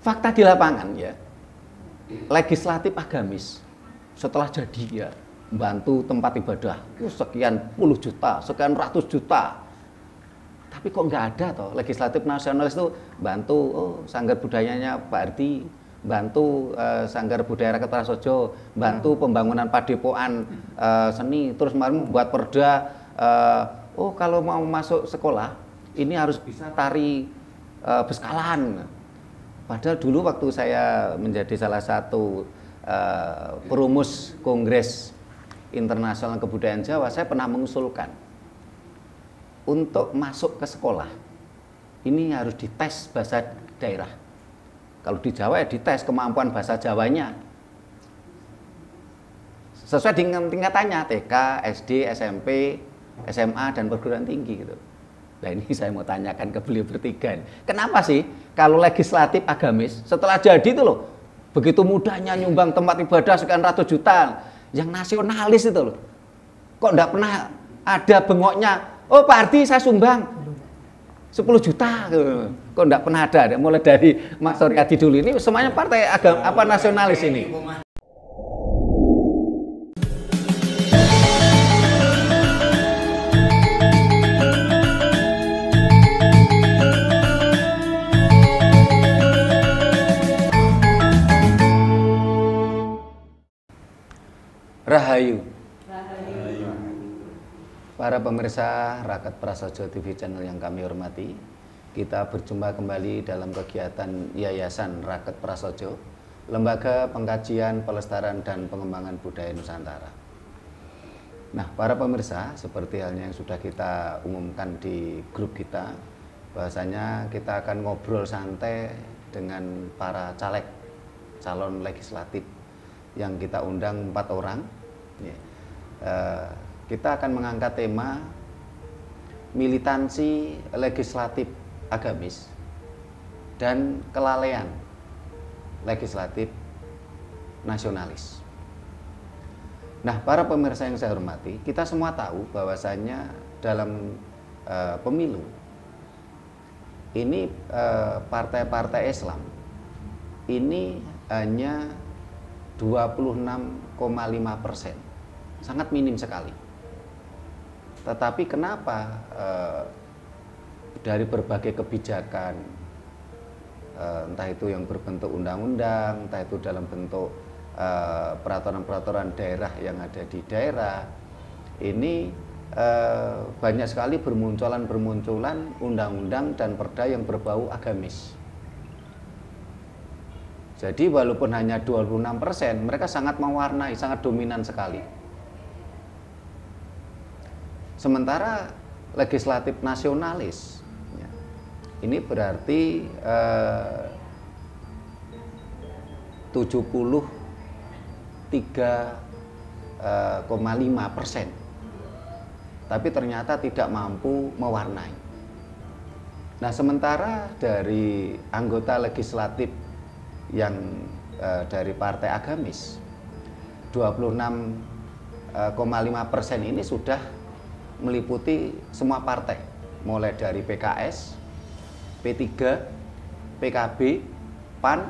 fakta di lapangan ya, legislatif agamis setelah jadi ya bantu tempat ibadah sekian puluh juta, sekian ratus juta. Tapi kok nggak ada toh legislatif nasionalis itu bantu sanggar budayanya Pak Hardi, bantu sanggar budaya Rakyat Prasojo, bantu pembangunan padepokan seni, terus membuat perda kalau mau masuk sekolah ini harus bisa tari beskalan. Padahal dulu waktu saya menjadi salah satu perumus Kongres Internasional Kebudayaan Jawa, saya pernah mengusulkan untuk masuk ke sekolah ini harus dites bahasa daerah. Kalau di Jawa ya dites kemampuan bahasa Jawanya sesuai dengan tingkatannya, TK, SD, SMP, SMA, dan perguruan tinggi gitu. Nah ini saya mau tanyakan ke beliau bertiga, kenapa sih kalau legislatif agamis setelah jadi itu loh begitu mudahnya nyumbang tempat ibadah sekian ratus juta, yang nasionalis itu loh kok enggak pernah ada bengoknya, oh Pak Hardi saya sumbang 10 juta gitu. Kok enggak pernah ada, mulai dari Mas Suryadi dulu, ini semuanya partai agama nasionalis ini. Rahayu. Para pemirsa Rakyat Prasojo TV channel yang kami hormati, kita berjumpa kembali dalam kegiatan Yayasan Rakyat Prasojo, Lembaga Pengkajian, Pelestarian dan Pengembangan Budaya Nusantara. Nah, para pemirsa, seperti halnya yang sudah kita umumkan di grup kita, bahwasanya kita akan ngobrol santai dengan para caleg, calon legislatif yang kita undang 4 orang. Kita akan mengangkat tema militansi legislatif agamis dan kelalaian legislatif nasionalis. Nah, para pemirsa yang saya hormati, kita semua tahu bahwasanya dalam pemilu ini partai-partai Islam ini hanya 26,5%. Sangat minim sekali. Tetapi kenapa dari berbagai kebijakan, entah itu yang berbentuk undang-undang, entah itu dalam bentuk peraturan-peraturan daerah yang ada di daerah, ini banyak sekali bermunculan undang-undang dan perda yang berbau agamis. Jadi walaupun hanya 26%, mereka sangat mewarnai, sangat dominan sekali. Sementara legislatif nasionalis ya, ini berarti 73,5%, tapi ternyata tidak mampu mewarnai. Nah, sementara dari anggota legislatif yang dari partai agamis 26,5% ini sudah meliputi semua partai, mulai dari PKS, P3, PKB, PAN,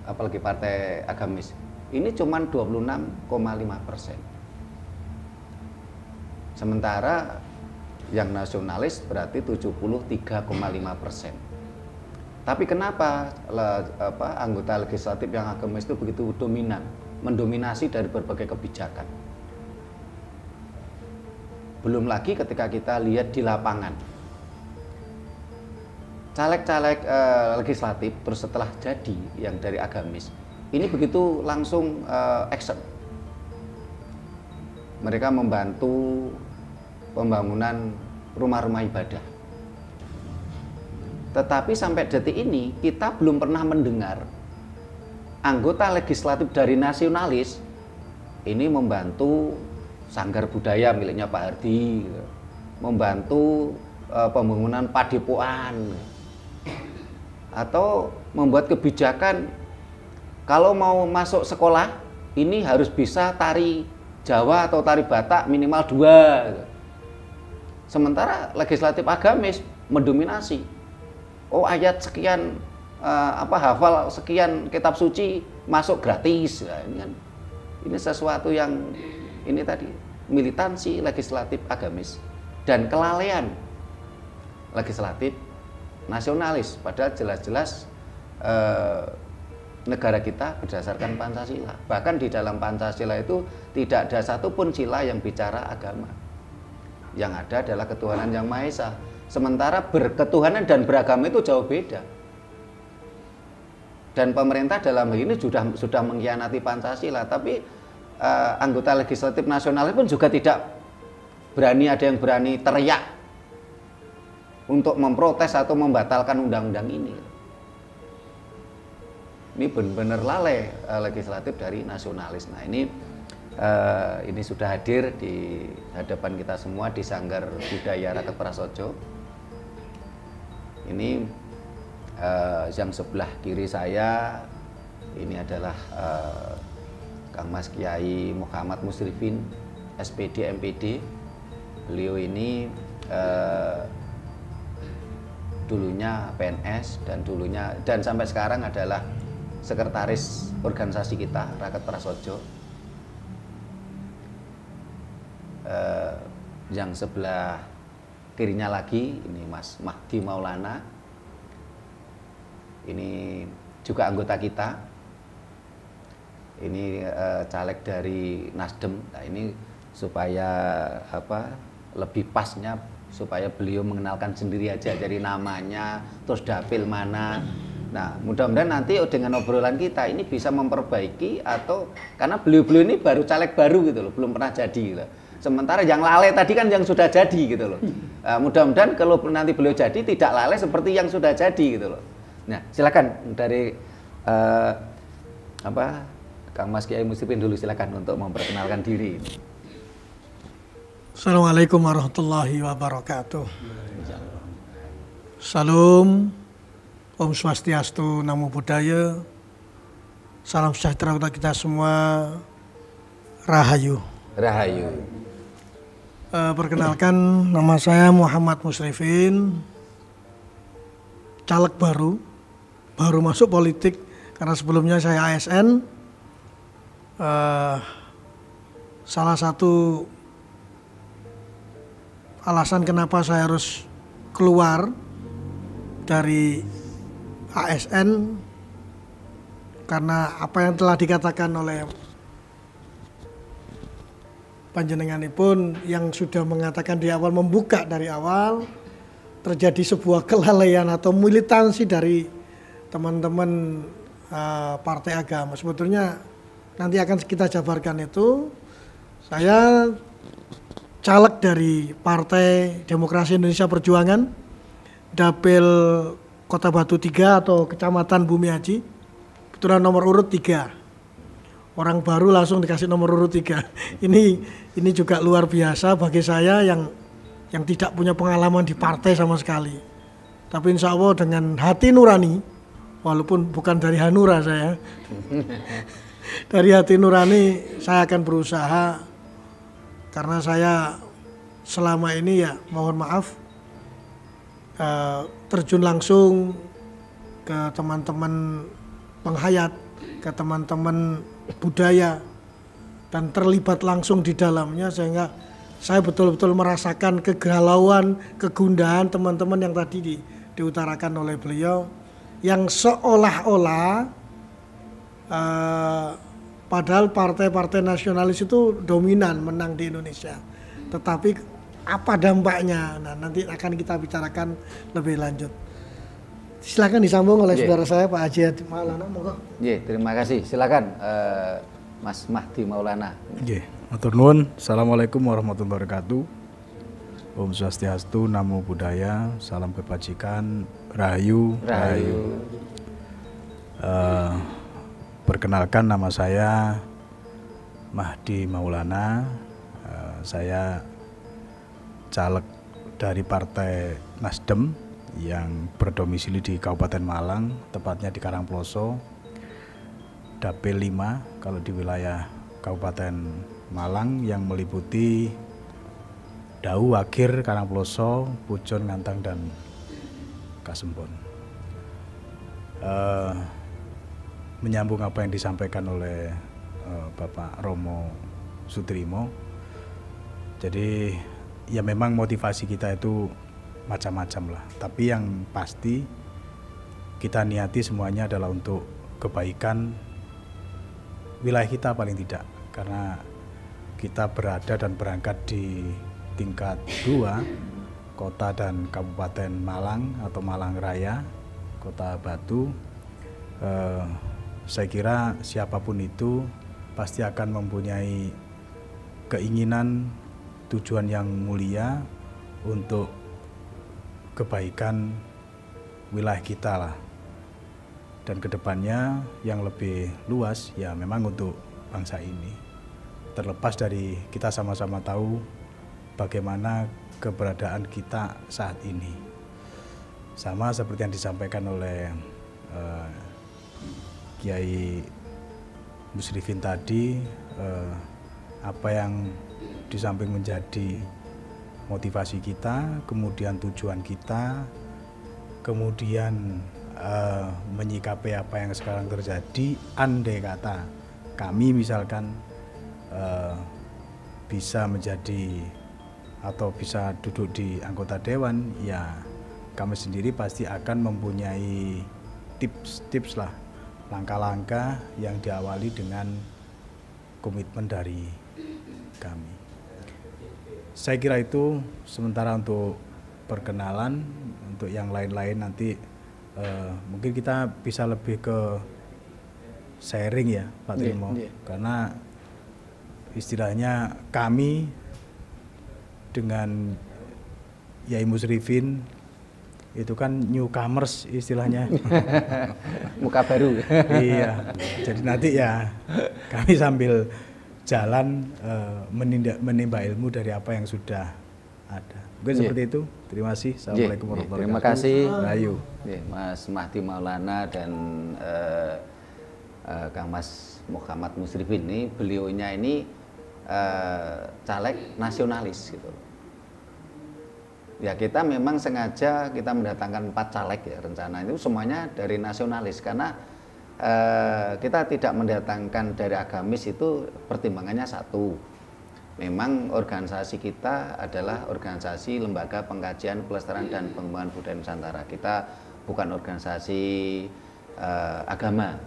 apalagi partai agamis. Ini cuma 26,5%. Sementara yang nasionalis berarti 73,5%. Tapi kenapa anggota legislatif yang agamis itu begitu dominan, mendominasi dari berbagai kebijakan? Belum lagi ketika kita lihat di lapangan, caleg-caleg legislatif terus setelah jadi yang dari agamis ini begitu langsung action. Mereka membantu pembangunan rumah-rumah ibadah. Tetapi sampai detik ini kita belum pernah mendengar anggota legislatif dari nasionalis ini membantu sanggar budaya miliknya Pak Hardi, membantu pembangunan padepokan, atau membuat kebijakan kalau mau masuk sekolah ini harus bisa tari Jawa atau tari Batak minimal 2. Sementara legislatif agamis mendominasi. Oh, ayat sekian hafal sekian kitab suci masuk gratis. Nah, ini sesuatu yang ini tadi militansi legislatif agamis dan kelalaian legislatif nasionalis, padahal jelas-jelas negara kita berdasarkan Pancasila. Bahkan di dalam Pancasila itu tidak ada satupun sila yang bicara agama. Yang ada adalah ketuhanan yang Maha Esa. Sementara berketuhanan dan beragama itu jauh beda. Dan pemerintah dalam hal ini sudah mengkhianati Pancasila, tapi anggota legislatif nasional pun juga tidak berani, ada yang berani teriak untuk memprotes atau membatalkan undang-undang ini. Ini benar-benar lalai legislatif dari nasionalis. Nah, ini sudah hadir di hadapan kita semua di Sanggar Budaya Raket Prasojo. Ini yang sebelah kiri saya ini adalah Kang Mas Kiai Muhammad Musrifin, SPD MPD. Beliau ini dulunya PNS dan sampai sekarang adalah sekretaris organisasi kita Raket Prasojo. Yang sebelah kirinya lagi ini Mas Mahdi Maulana, ini juga anggota kita, ini caleg dari Nasdem. Nah, ini supaya lebih pasnya supaya beliau mengenalkan sendiri aja dari namanya, terus dapil mana. Nah, mudah-mudahan nanti dengan obrolan kita ini bisa memperbaiki, atau karena beliau-beliau ini baru caleg baru gitu loh, belum pernah jadi gitu. Sementara yang lalai tadi kan yang sudah jadi gitu loh. Mudah-mudahan kalau nanti beliau jadi tidak lalai seperti yang sudah jadi gitu loh. Nah, silakan dari Kang Mas Kiai Musrifin dulu, silakan untuk memperkenalkan diri. Assalamualaikum warahmatullahi wabarakatuh. Salam, Om Swastiastu, Namo Buddhaya. Salam sejahtera untuk kita semua. Rahayu. Rahayu. Perkenalkan, nama saya Muhammad Musrifin, caleg baru masuk politik karena sebelumnya saya ASN. Salah satu alasan kenapa saya harus keluar dari ASN karena apa yang telah dikatakan oleh panjenenganipun yang sudah mengatakan di awal, membuka dari awal, terjadi sebuah kelalaian atau militansi dari teman-teman partai agama. Sebetulnya nanti akan kita jabarkan itu. Saya caleg dari Partai Demokrasi Indonesia Perjuangan, Dapil Kota Batu 3 atau Kecamatan Bumi Haji, kebetulan nomor urut 3. Orang baru langsung dikasih nomor urut 3. Ini juga luar biasa bagi saya yang tidak punya pengalaman di partai sama sekali. Tapi insya Allah dengan hati nurani, walaupun bukan dari Hanura saya, dari hati nurani saya akan berusaha. Karena saya selama ini ya mohon maaf terjun langsung ke teman-teman penghayat, ke teman-teman budaya, dan terlibat langsung di dalamnya, sehingga saya betul-betul merasakan kegalauan, kegundahan teman-teman yang tadi diutarakan oleh beliau, yang seolah-olah padahal partai-partai nasionalis itu dominan menang di Indonesia. Tetapi apa dampaknya? Nah, nanti akan kita bicarakan lebih lanjut. Silakan disambung oleh saudara saya Pak Haji Maulana, monggo. Terima kasih. Silakan Mas Mahdi Maulana. Matur nuwun. Assalamualaikum warahmatullahi wabarakatuh. Om Swastiastu, Namo Buddhaya, salam kebajikan, Rahayu. Rahayu. Perkenalkan, nama saya Mahdi Maulana. Saya caleg dari Partai Nasdem yang berdomisili di Kabupaten Malang, tepatnya di Karangploso, Dapil 5 kalau di wilayah Kabupaten Malang, yang meliputi Dau, Wagir, Karangploso, Pujon, Ngantang, dan Kasembon. Menyambung apa yang disampaikan oleh Bapak Romo Sutrimo. Jadi ya memang motivasi kita itu macam-macam lah. Tapi yang pasti kita niati semuanya adalah untuk kebaikan wilayah kita paling tidak. Karena kita berada dan berangkat di tingkat 2, Kota dan Kabupaten Malang atau Malang Raya, Kota Batu. Saya kira siapapun itu pasti akan mempunyai keinginan, tujuan yang mulia untuk kebaikan wilayah kita lah. Dan kedepannya yang lebih luas ya memang untuk bangsa ini. Terlepas dari kita sama-sama tahu bagaimana keberadaan kita saat ini. Sama seperti yang disampaikan oleh Kiai Musrifin tadi, apa yang di samping menjadi motivasi kita, kemudian tujuan kita, kemudian menyikapi apa yang sekarang terjadi, andai kata kami misalkan bisa menjadi atau bisa duduk di anggota dewan, ya kami sendiri pasti akan mempunyai tips-tips lah, langkah-langkah yang diawali dengan komitmen dari kami. Saya kira itu sementara untuk perkenalan. Untuk yang lain-lain nanti mungkin kita bisa lebih ke sharing ya Pak Trimo, karena istilahnya kami dengan Yai Musrifin itu kan newcomers istilahnya. Muka baru. Iya, jadi nanti ya kami sambil jalan menimba ilmu dari apa yang sudah ada. Mungkin seperti itu. Terima kasih. Assalamualaikum warahmatullahi wabarakatuh. Terima kasih Rayu. Mas Mahdi Maulana dan Kang Mas Muhammad Musrifin ini, beliaunya ini caleg nasionalis gitu. Ya kita memang sengaja kita mendatangkan 4 caleg ya, rencana itu semuanya dari nasionalis karena kita tidak mendatangkan dari agamis, itu pertimbangannya satu. Memang organisasi kita adalah organisasi Lembaga Pengkajian Pelestarian dan Pengembangan Budaya Nusantara. Kita bukan organisasi agama.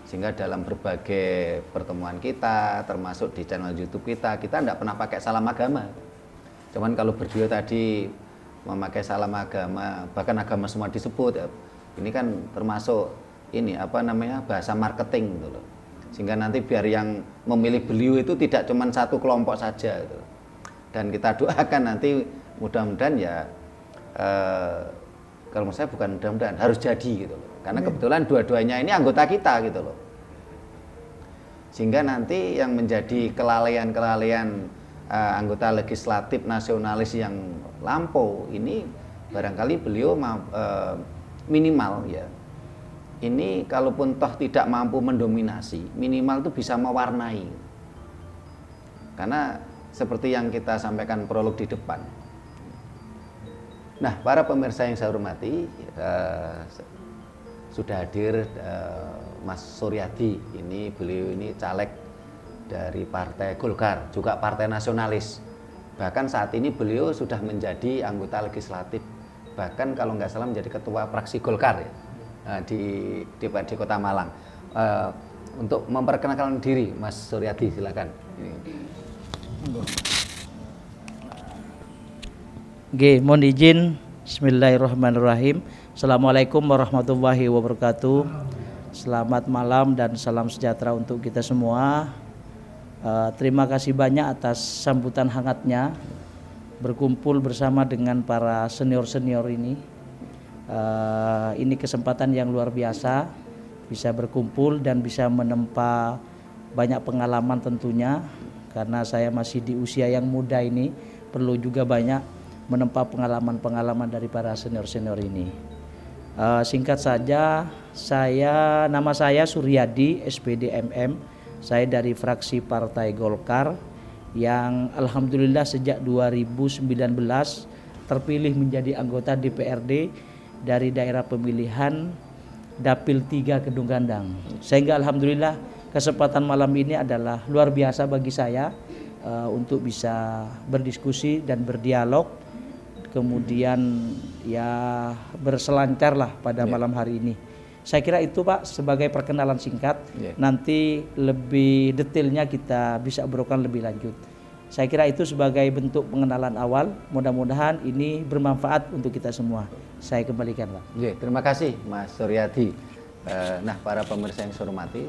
Sehingga dalam berbagai pertemuan kita, termasuk di channel YouTube kita tidak pernah pakai salam agama. Cuman kalau berdua tadi memakai salam agama, bahkan agama semua disebut ya, ini kan termasuk ini apa namanya bahasa marketing gitu loh. Sehingga nanti biar yang memilih beliau itu tidak cuma satu kelompok saja gitu. Dan kita doakan nanti mudah-mudahan ya kalau menurut saya bukan mudah-mudahan, harus jadi gitu loh. Karena kebetulan dua-duanya ini anggota kita gitu loh. Sehingga nanti yang menjadi kelalaian-kelalaian anggota legislatif nasionalis yang lampau ini barangkali beliau minimal ya. Ini kalaupun toh tidak mampu mendominasi, minimal itu bisa mewarnai. Karena seperti yang kita sampaikan prolog di depan. Nah, para pemirsa yang saya hormati, sudah hadir Mas Suryadi. Ini beliau ini caleg dari Partai Golkar, juga partai nasionalis. Bahkan saat ini beliau sudah menjadi anggota legislatif. Bahkan kalau nggak salah menjadi ketua fraksi Golkar ya, di DPRD Kota Malang. Untuk memperkenalkan diri, Mas Suryadi, silakan. Oke, mohon izin. Bismillahirrahmanirrahim. Assalamualaikum warahmatullahi wabarakatuh. Selamat malam dan salam sejahtera untuk kita semua. Terima kasih banyak atas sambutan hangatnya berkumpul bersama dengan para senior-senior ini. Ini kesempatan yang luar biasa bisa berkumpul dan bisa menempa banyak pengalaman tentunya, karena saya masih di usia yang muda ini, perlu juga banyak menempa pengalaman-pengalaman dari para senior-senior ini. Singkat saja, nama saya Suryadi, SPD MM. Saya dari fraksi Partai Golkar yang alhamdulillah sejak 2019 terpilih menjadi anggota DPRD dari daerah pemilihan Dapil 3 Kedung Gandang. Sehingga alhamdulillah kesempatan malam ini adalah luar biasa bagi saya untuk bisa berdiskusi dan berdialog, kemudian ya berselancar lah pada malam hari ini. Saya kira itu Pak sebagai perkenalan singkat. Nanti lebih detailnya kita bisa obrolan lebih lanjut. Saya kira itu sebagai bentuk pengenalan awal. Mudah-mudahan ini bermanfaat untuk kita semua. Saya kembalikan Pak. Terima kasih Mas Suryadi. Nah, para pemirsa yang saya hormati,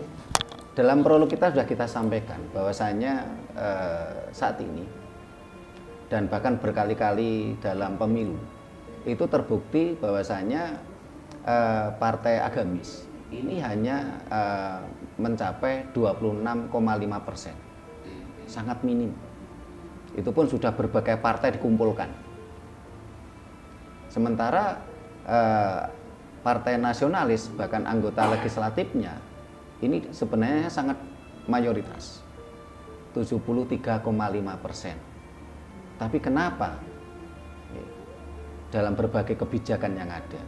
dalam prolog kita sudah kita sampaikan bahwasanya saat ini dan bahkan berkali-kali dalam pemilu itu terbukti bahwasanya partai agamis ini hanya mencapai 26,5%, sangat minim. Itu pun sudah berbagai partai dikumpulkan. Sementara partai nasionalis bahkan anggota legislatifnya ini sebenarnya sangat mayoritas, 73,5%. Tapi kenapa dalam berbagai kebijakan yang ada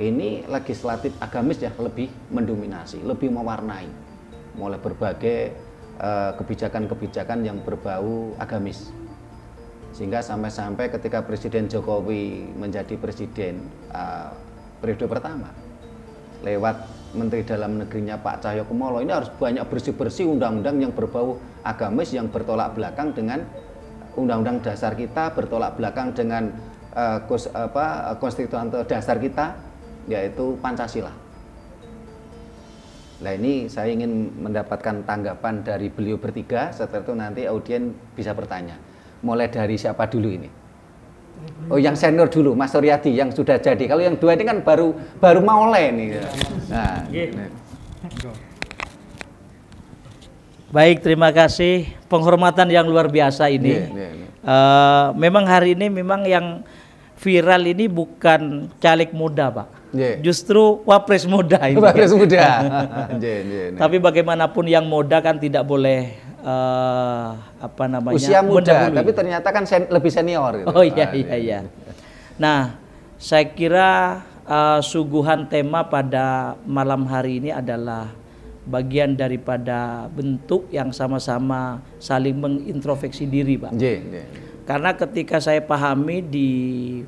ini legislatif agamis ya lebih mendominasi, lebih mewarnai mulai berbagai kebijakan-kebijakan yang berbau agamis, sehingga sampai-sampai ketika Presiden Jokowi menjadi presiden periode pertama lewat Menteri Dalam Negerinya Pak Cahyokumolo ini harus banyak bersih-bersih undang-undang yang berbau agamis yang bertolak belakang dengan undang-undang dasar kita, bertolak belakang dengan konstitusi dasar kita, yaitu Pancasila. Nah, ini saya ingin mendapatkan tanggapan dari beliau bertiga. Setelah itu nanti audien bisa bertanya. Mulai dari siapa dulu ini? Oh, yang senior dulu, Mas Suryadi yang sudah jadi. Kalau yang dua ini kan baru mau nih. Nah, baik, terima kasih. Penghormatan yang luar biasa ini. Memang hari ini memang yang viral ini bukan caleg muda, Pak. Justru wapres muda ini. Wapres muda. Tapi bagaimanapun yang muda kan tidak boleh usia muda, tapi ternyata kan lebih senior gitu. Oh iya. Nah, saya kira suguhan tema pada malam hari ini adalah bagian daripada bentuk yang sama-sama saling mengintrospeksi diri, Pak. Karena ketika saya pahami di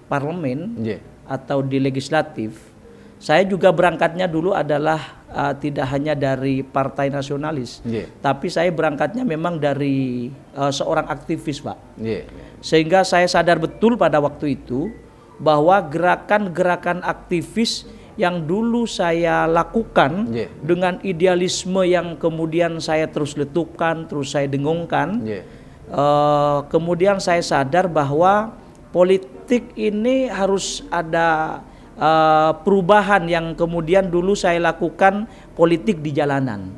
parlemen atau di legislatif, saya juga berangkatnya dulu adalah tidak hanya dari partai nasionalis, tapi saya berangkatnya memang dari seorang aktivis, Pak. Sehingga saya sadar betul pada waktu itu bahwa gerakan-gerakan aktivis yang dulu saya lakukan dengan idealisme yang kemudian saya terus letupkan, terus saya dengungkan, kemudian saya sadar bahwa politik ini harus ada perubahan yang kemudian dulu saya lakukan politik di jalanan.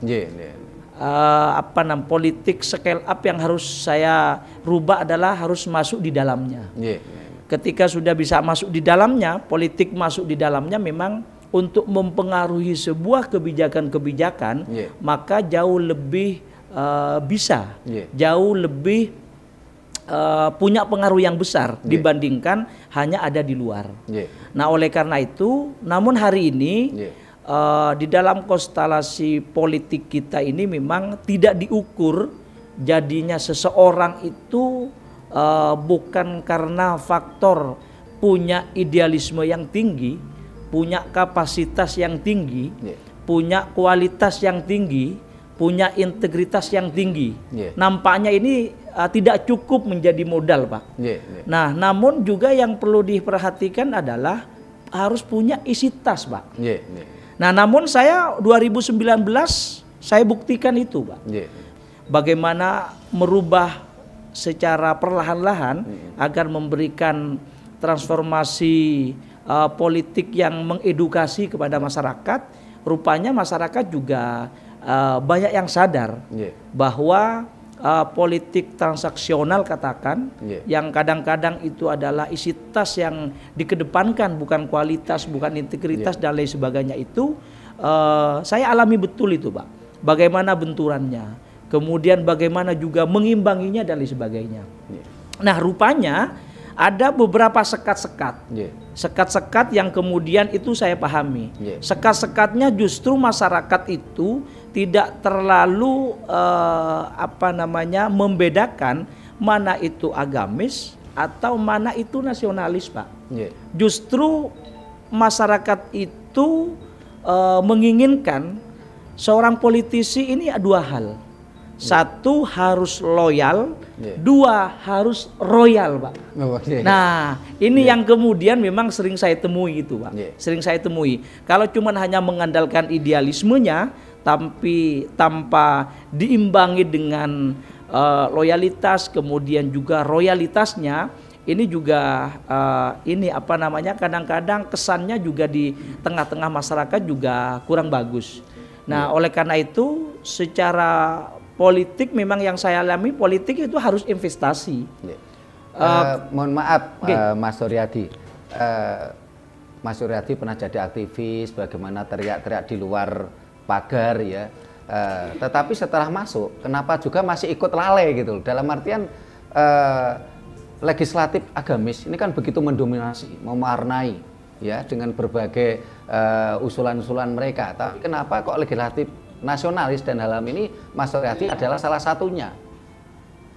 Politik scale up yang harus saya rubah adalah harus masuk di dalamnya. Ketika sudah bisa masuk di dalamnya, politik masuk di dalamnya memang untuk mempengaruhi sebuah kebijakan-kebijakan, maka jauh lebih bisa, jauh lebih punya pengaruh yang besar dibandingkan hanya ada di luar. Nah, oleh karena itu, namun hari ini di dalam konstelasi politik kita ini memang tidak diukur jadinya seseorang itu bukan karena faktor punya idealisme yang tinggi, punya kapasitas yang tinggi, punya kualitas yang tinggi, punya integritas yang tinggi. Nampaknya ini tidak cukup menjadi modal, Pak. Nah, namun juga yang perlu diperhatikan adalah harus punya isi tas, Pak. Nah, namun saya 2019 saya buktikan itu, Pak. Bagaimana merubah secara perlahan-lahan agar memberikan transformasi politik yang mengedukasi kepada masyarakat. Rupanya masyarakat juga banyak yang sadar bahwa politik transaksional katakan yang kadang-kadang itu adalah isi tas yang dikedepankan, bukan kualitas, bukan integritas dan lain sebagainya itu saya alami betul itu, Pak. Bagaimana benturannya, kemudian bagaimana juga mengimbanginya dan lain sebagainya. Nah, rupanya ada beberapa sekat-sekat. Sekat-sekat yang kemudian itu saya pahami. Sekat-sekatnya justru masyarakat itu tidak terlalu membedakan mana itu agamis atau mana itu nasionalis, Pak. Justru masyarakat itu menginginkan seorang politisi ini dua hal. Satu harus loyal, dua harus royal, Pak. Nah, ini yang kemudian memang sering saya temui itu, Pak. Sering saya temui. Kalau cuma hanya mengandalkan idealismenya, tapi tanpa diimbangi dengan loyalitas, kemudian juga royalitasnya, ini juga kadang-kadang kesannya juga di tengah-tengah masyarakat juga kurang bagus. Nah, oleh karena itu secara politik memang yang saya alami, politik itu harus investasi. Mohon maaf, Mas Suryadi. Mas Suryadi pernah jadi aktivis, bagaimana teriak-teriak di luar pagar ya. Tetapi setelah masuk, kenapa juga masih ikut lalai gitu? Dalam artian legislatif agamis ini kan begitu mendominasi, mewarnai ya dengan berbagai usulan-usulan mereka. Tapi kenapa kok legislatif nasionalis dan dalam ini Mas Suryadi adalah salah satunya?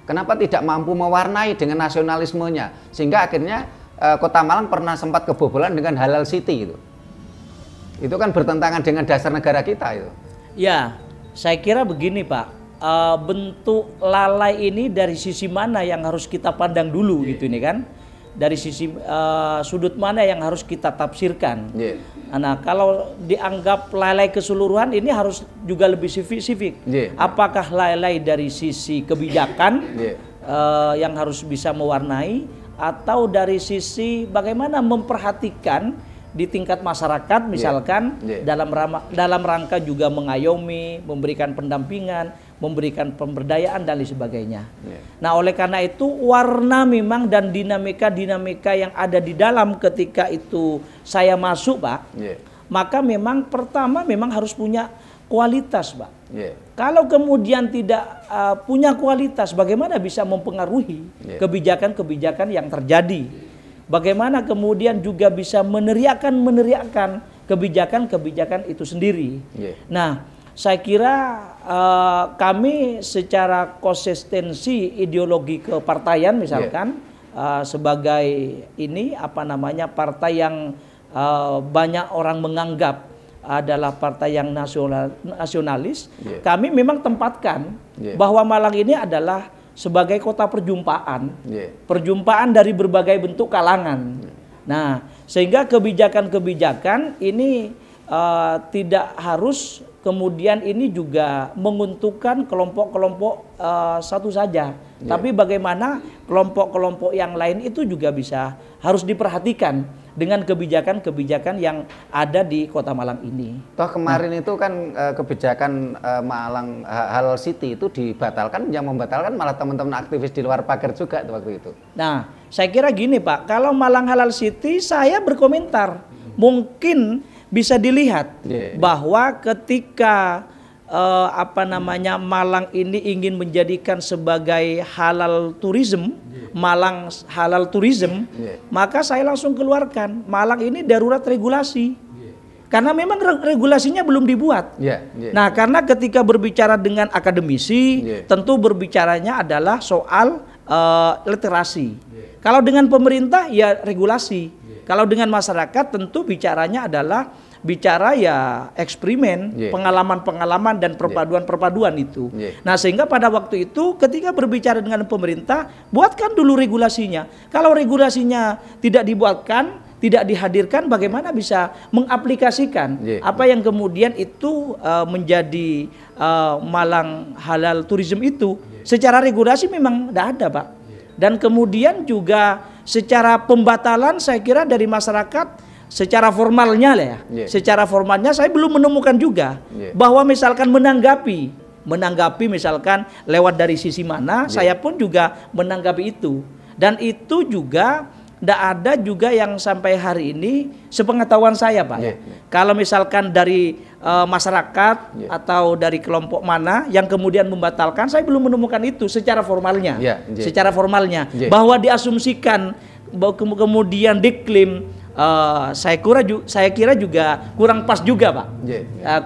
Kenapa tidak mampu mewarnai dengan nasionalismenya sehingga akhirnya Kota Malang pernah sempat kebobolan dengan halal city itu? Itu kan bertentangan dengan dasar negara kita itu. Ya, saya kira begini, Pak. Bentuk lalai ini dari sisi mana yang harus kita pandang dulu gitu ini kan? Dari sisi sudut mana yang harus kita tafsirkan. Nah, kalau dianggap lalai keseluruhan ini harus juga lebih spesifik. Apakah lalai dari sisi kebijakan yang harus bisa mewarnai, atau dari sisi bagaimana memperhatikan di tingkat masyarakat misalkan dalam rangka juga mengayomi, memberikan pendampingan, memberikan pemberdayaan dan lain sebagainya. Nah, oleh karena itu warna memang dan dinamika yang ada di dalam ketika itu saya masuk, Pak. Maka memang pertama memang harus punya kualitas, Pak. Kalau kemudian tidak punya kualitas, bagaimana bisa mempengaruhi kebijakan-kebijakan yang terjadi? Bagaimana kemudian juga bisa meneriakkan kebijakan-kebijakan itu sendiri. Nah, saya kira kami secara konsistensi ideologi kepartaian misalkan sebagai ini partai yang banyak orang menganggap adalah partai yang nasionalis, kami memang tempatkan bahwa Malang ini adalah sebagai kota perjumpaan, perjumpaan dari berbagai bentuk kalangan. Nah, sehingga kebijakan-kebijakan ini tidak harus kemudian ini juga menguntungkan kelompok-kelompok satu saja, tapi bagaimana kelompok-kelompok yang lain itu juga bisa harus diperhatikan dengan kebijakan-kebijakan yang ada di Kota Malang ini. Toh kemarin itu kan kebijakan Malang Halal City itu dibatalkan, yang membatalkan malah teman-teman aktivis di luar pagar juga waktu itu. Nah, saya kira gini, Pak, kalau Malang Halal City saya berkomentar, mungkin bisa dilihat bahwa ketika Malang ini ingin menjadikan sebagai halal tourism, Malang halal tourism, maka saya langsung keluarkan Malang ini darurat regulasi. Karena memang regulasinya belum dibuat. Nah, karena ketika berbicara dengan akademisi, tentu berbicaranya adalah soal literasi. Kalau dengan pemerintah ya regulasi. Kalau dengan masyarakat tentu bicaranya adalah bicara ya eksperimen, pengalaman-pengalaman dan perpaduan-perpaduan itu. Nah, sehingga pada waktu itu ketika berbicara dengan pemerintah, buatkan dulu regulasinya. Kalau regulasinya tidak dibuatkan, tidak dihadirkan, bagaimana bisa mengaplikasikan apa yang kemudian itu menjadi Malang Halal Tourism itu? Secara regulasi memang tidak ada, Pak. Dan kemudian juga secara pembatalan saya kira dari masyarakat secara formalnya lah ya. Secara formalnya saya belum menemukan juga bahwa misalkan menanggapi misalkan lewat dari sisi mana, saya pun juga menanggapi itu. Dan itu juga tidak ada juga yang sampai hari ini sepengetahuan saya, Pak. Kalau misalkan dari masyarakat atau dari kelompok mana yang kemudian membatalkan, saya belum menemukan itu secara formalnya. Secara formalnya bahwa diasumsikan bahwa kemudian diklaim, saya kira juga kurang pas juga, Pak.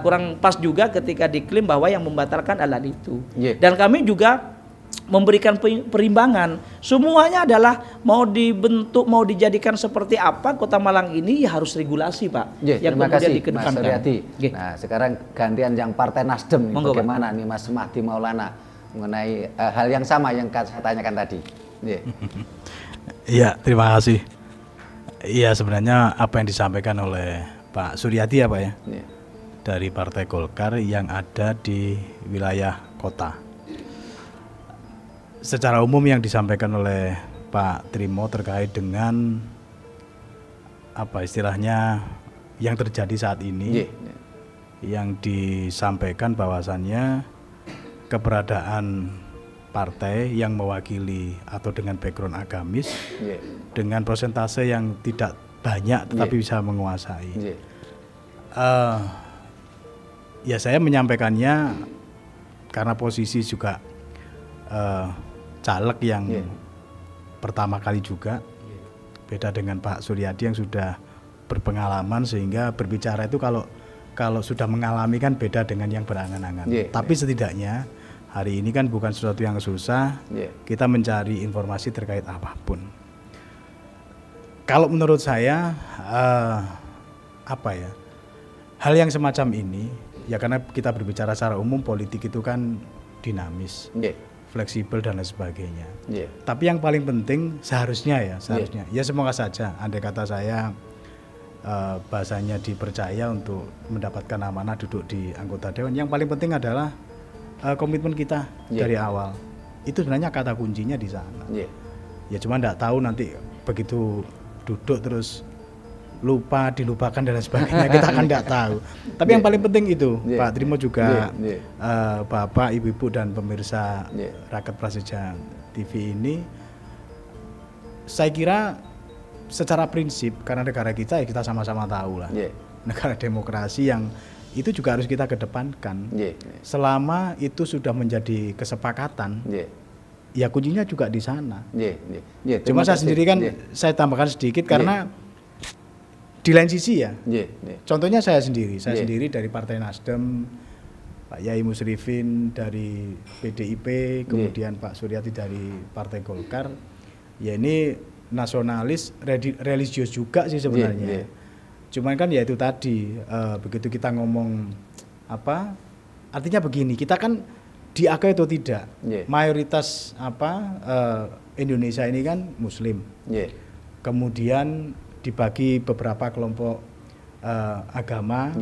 Kurang pas juga ketika diklaim bahwa yang membatalkan adalah itu. Dan kami juga memberikan perimbangan. Semuanya adalah mau dibentuk, mau dijadikan seperti apa Kota Malang ini, ya harus regulasi, Pak. Yang kemudian dikedepankan. Mas Suryadi. Nah, sekarang gantian yang Partai Nasdem nih, bagaimana nih Mas Mahdi Maulana mengenai hal yang sama yang saya tanyakan tadi. Iya, terima kasih. Iya, sebenarnya apa yang disampaikan oleh Pak Suryadi ya Pak ya, dari Partai Golkar yang ada di wilayah kota. Secara umum yang disampaikan oleh Pak Trimo terkait dengan apa istilahnya yang terjadi saat ini, yang disampaikan bahwasannya keberadaan partai yang mewakili atau dengan background agamis dengan persentase yang tidak banyak tetapi bisa menguasai. Ya saya menyampaikannya karena posisi juga caleg yang pertama kali juga, beda dengan Pak Suryadi yang sudah berpengalaman, sehingga berbicara itu kalau sudah mengalami kan beda dengan yang berangan-angan. Tapi setidaknya hari ini kan bukan sesuatu yang susah, kita mencari informasi terkait apapun. Kalau menurut saya hal yang semacam ini ya, karena kita berbicara secara umum, politik itu kan dinamis, fleksibel dan lain sebagainya. Tapi yang paling penting seharusnya ya semoga saja andai kata saya bahasanya dipercaya untuk mendapatkan amanah duduk di anggota dewan, yang paling penting adalah komitmen kita dari awal. Itu sebenarnya kata kuncinya di sana. Ya cuma enggak tahu nanti begitu duduk terus lupa, dilupakan dan lain sebagainya, kita kan enggak tahu. Tapi yang paling penting itu Pak Trimo juga Bapak, Ibu-ibu dan pemirsa Rakyat Praseja TV ini, saya kira secara prinsip, karena negara kita ya kita sama-sama tahu lah, negara demokrasi yang itu juga harus kita kedepankan. Selama itu sudah menjadi kesepakatan, ya kuncinya juga di sana. Cuma saya sendiri kan saya tambahkan sedikit karena di lain sisi ya, contohnya saya sendiri dari Partai Nasdem, Pak Yai Musrifin dari PDIP, kemudian Pak Suryadi dari Partai Golkar. Ya ini nasionalis, religius juga sih sebenarnya. Cuman kan ya itu tadi, begitu kita ngomong artinya begini, kita kan diakui atau tidak, mayoritas Indonesia ini kan Muslim. Kemudian dibagi beberapa kelompok agama,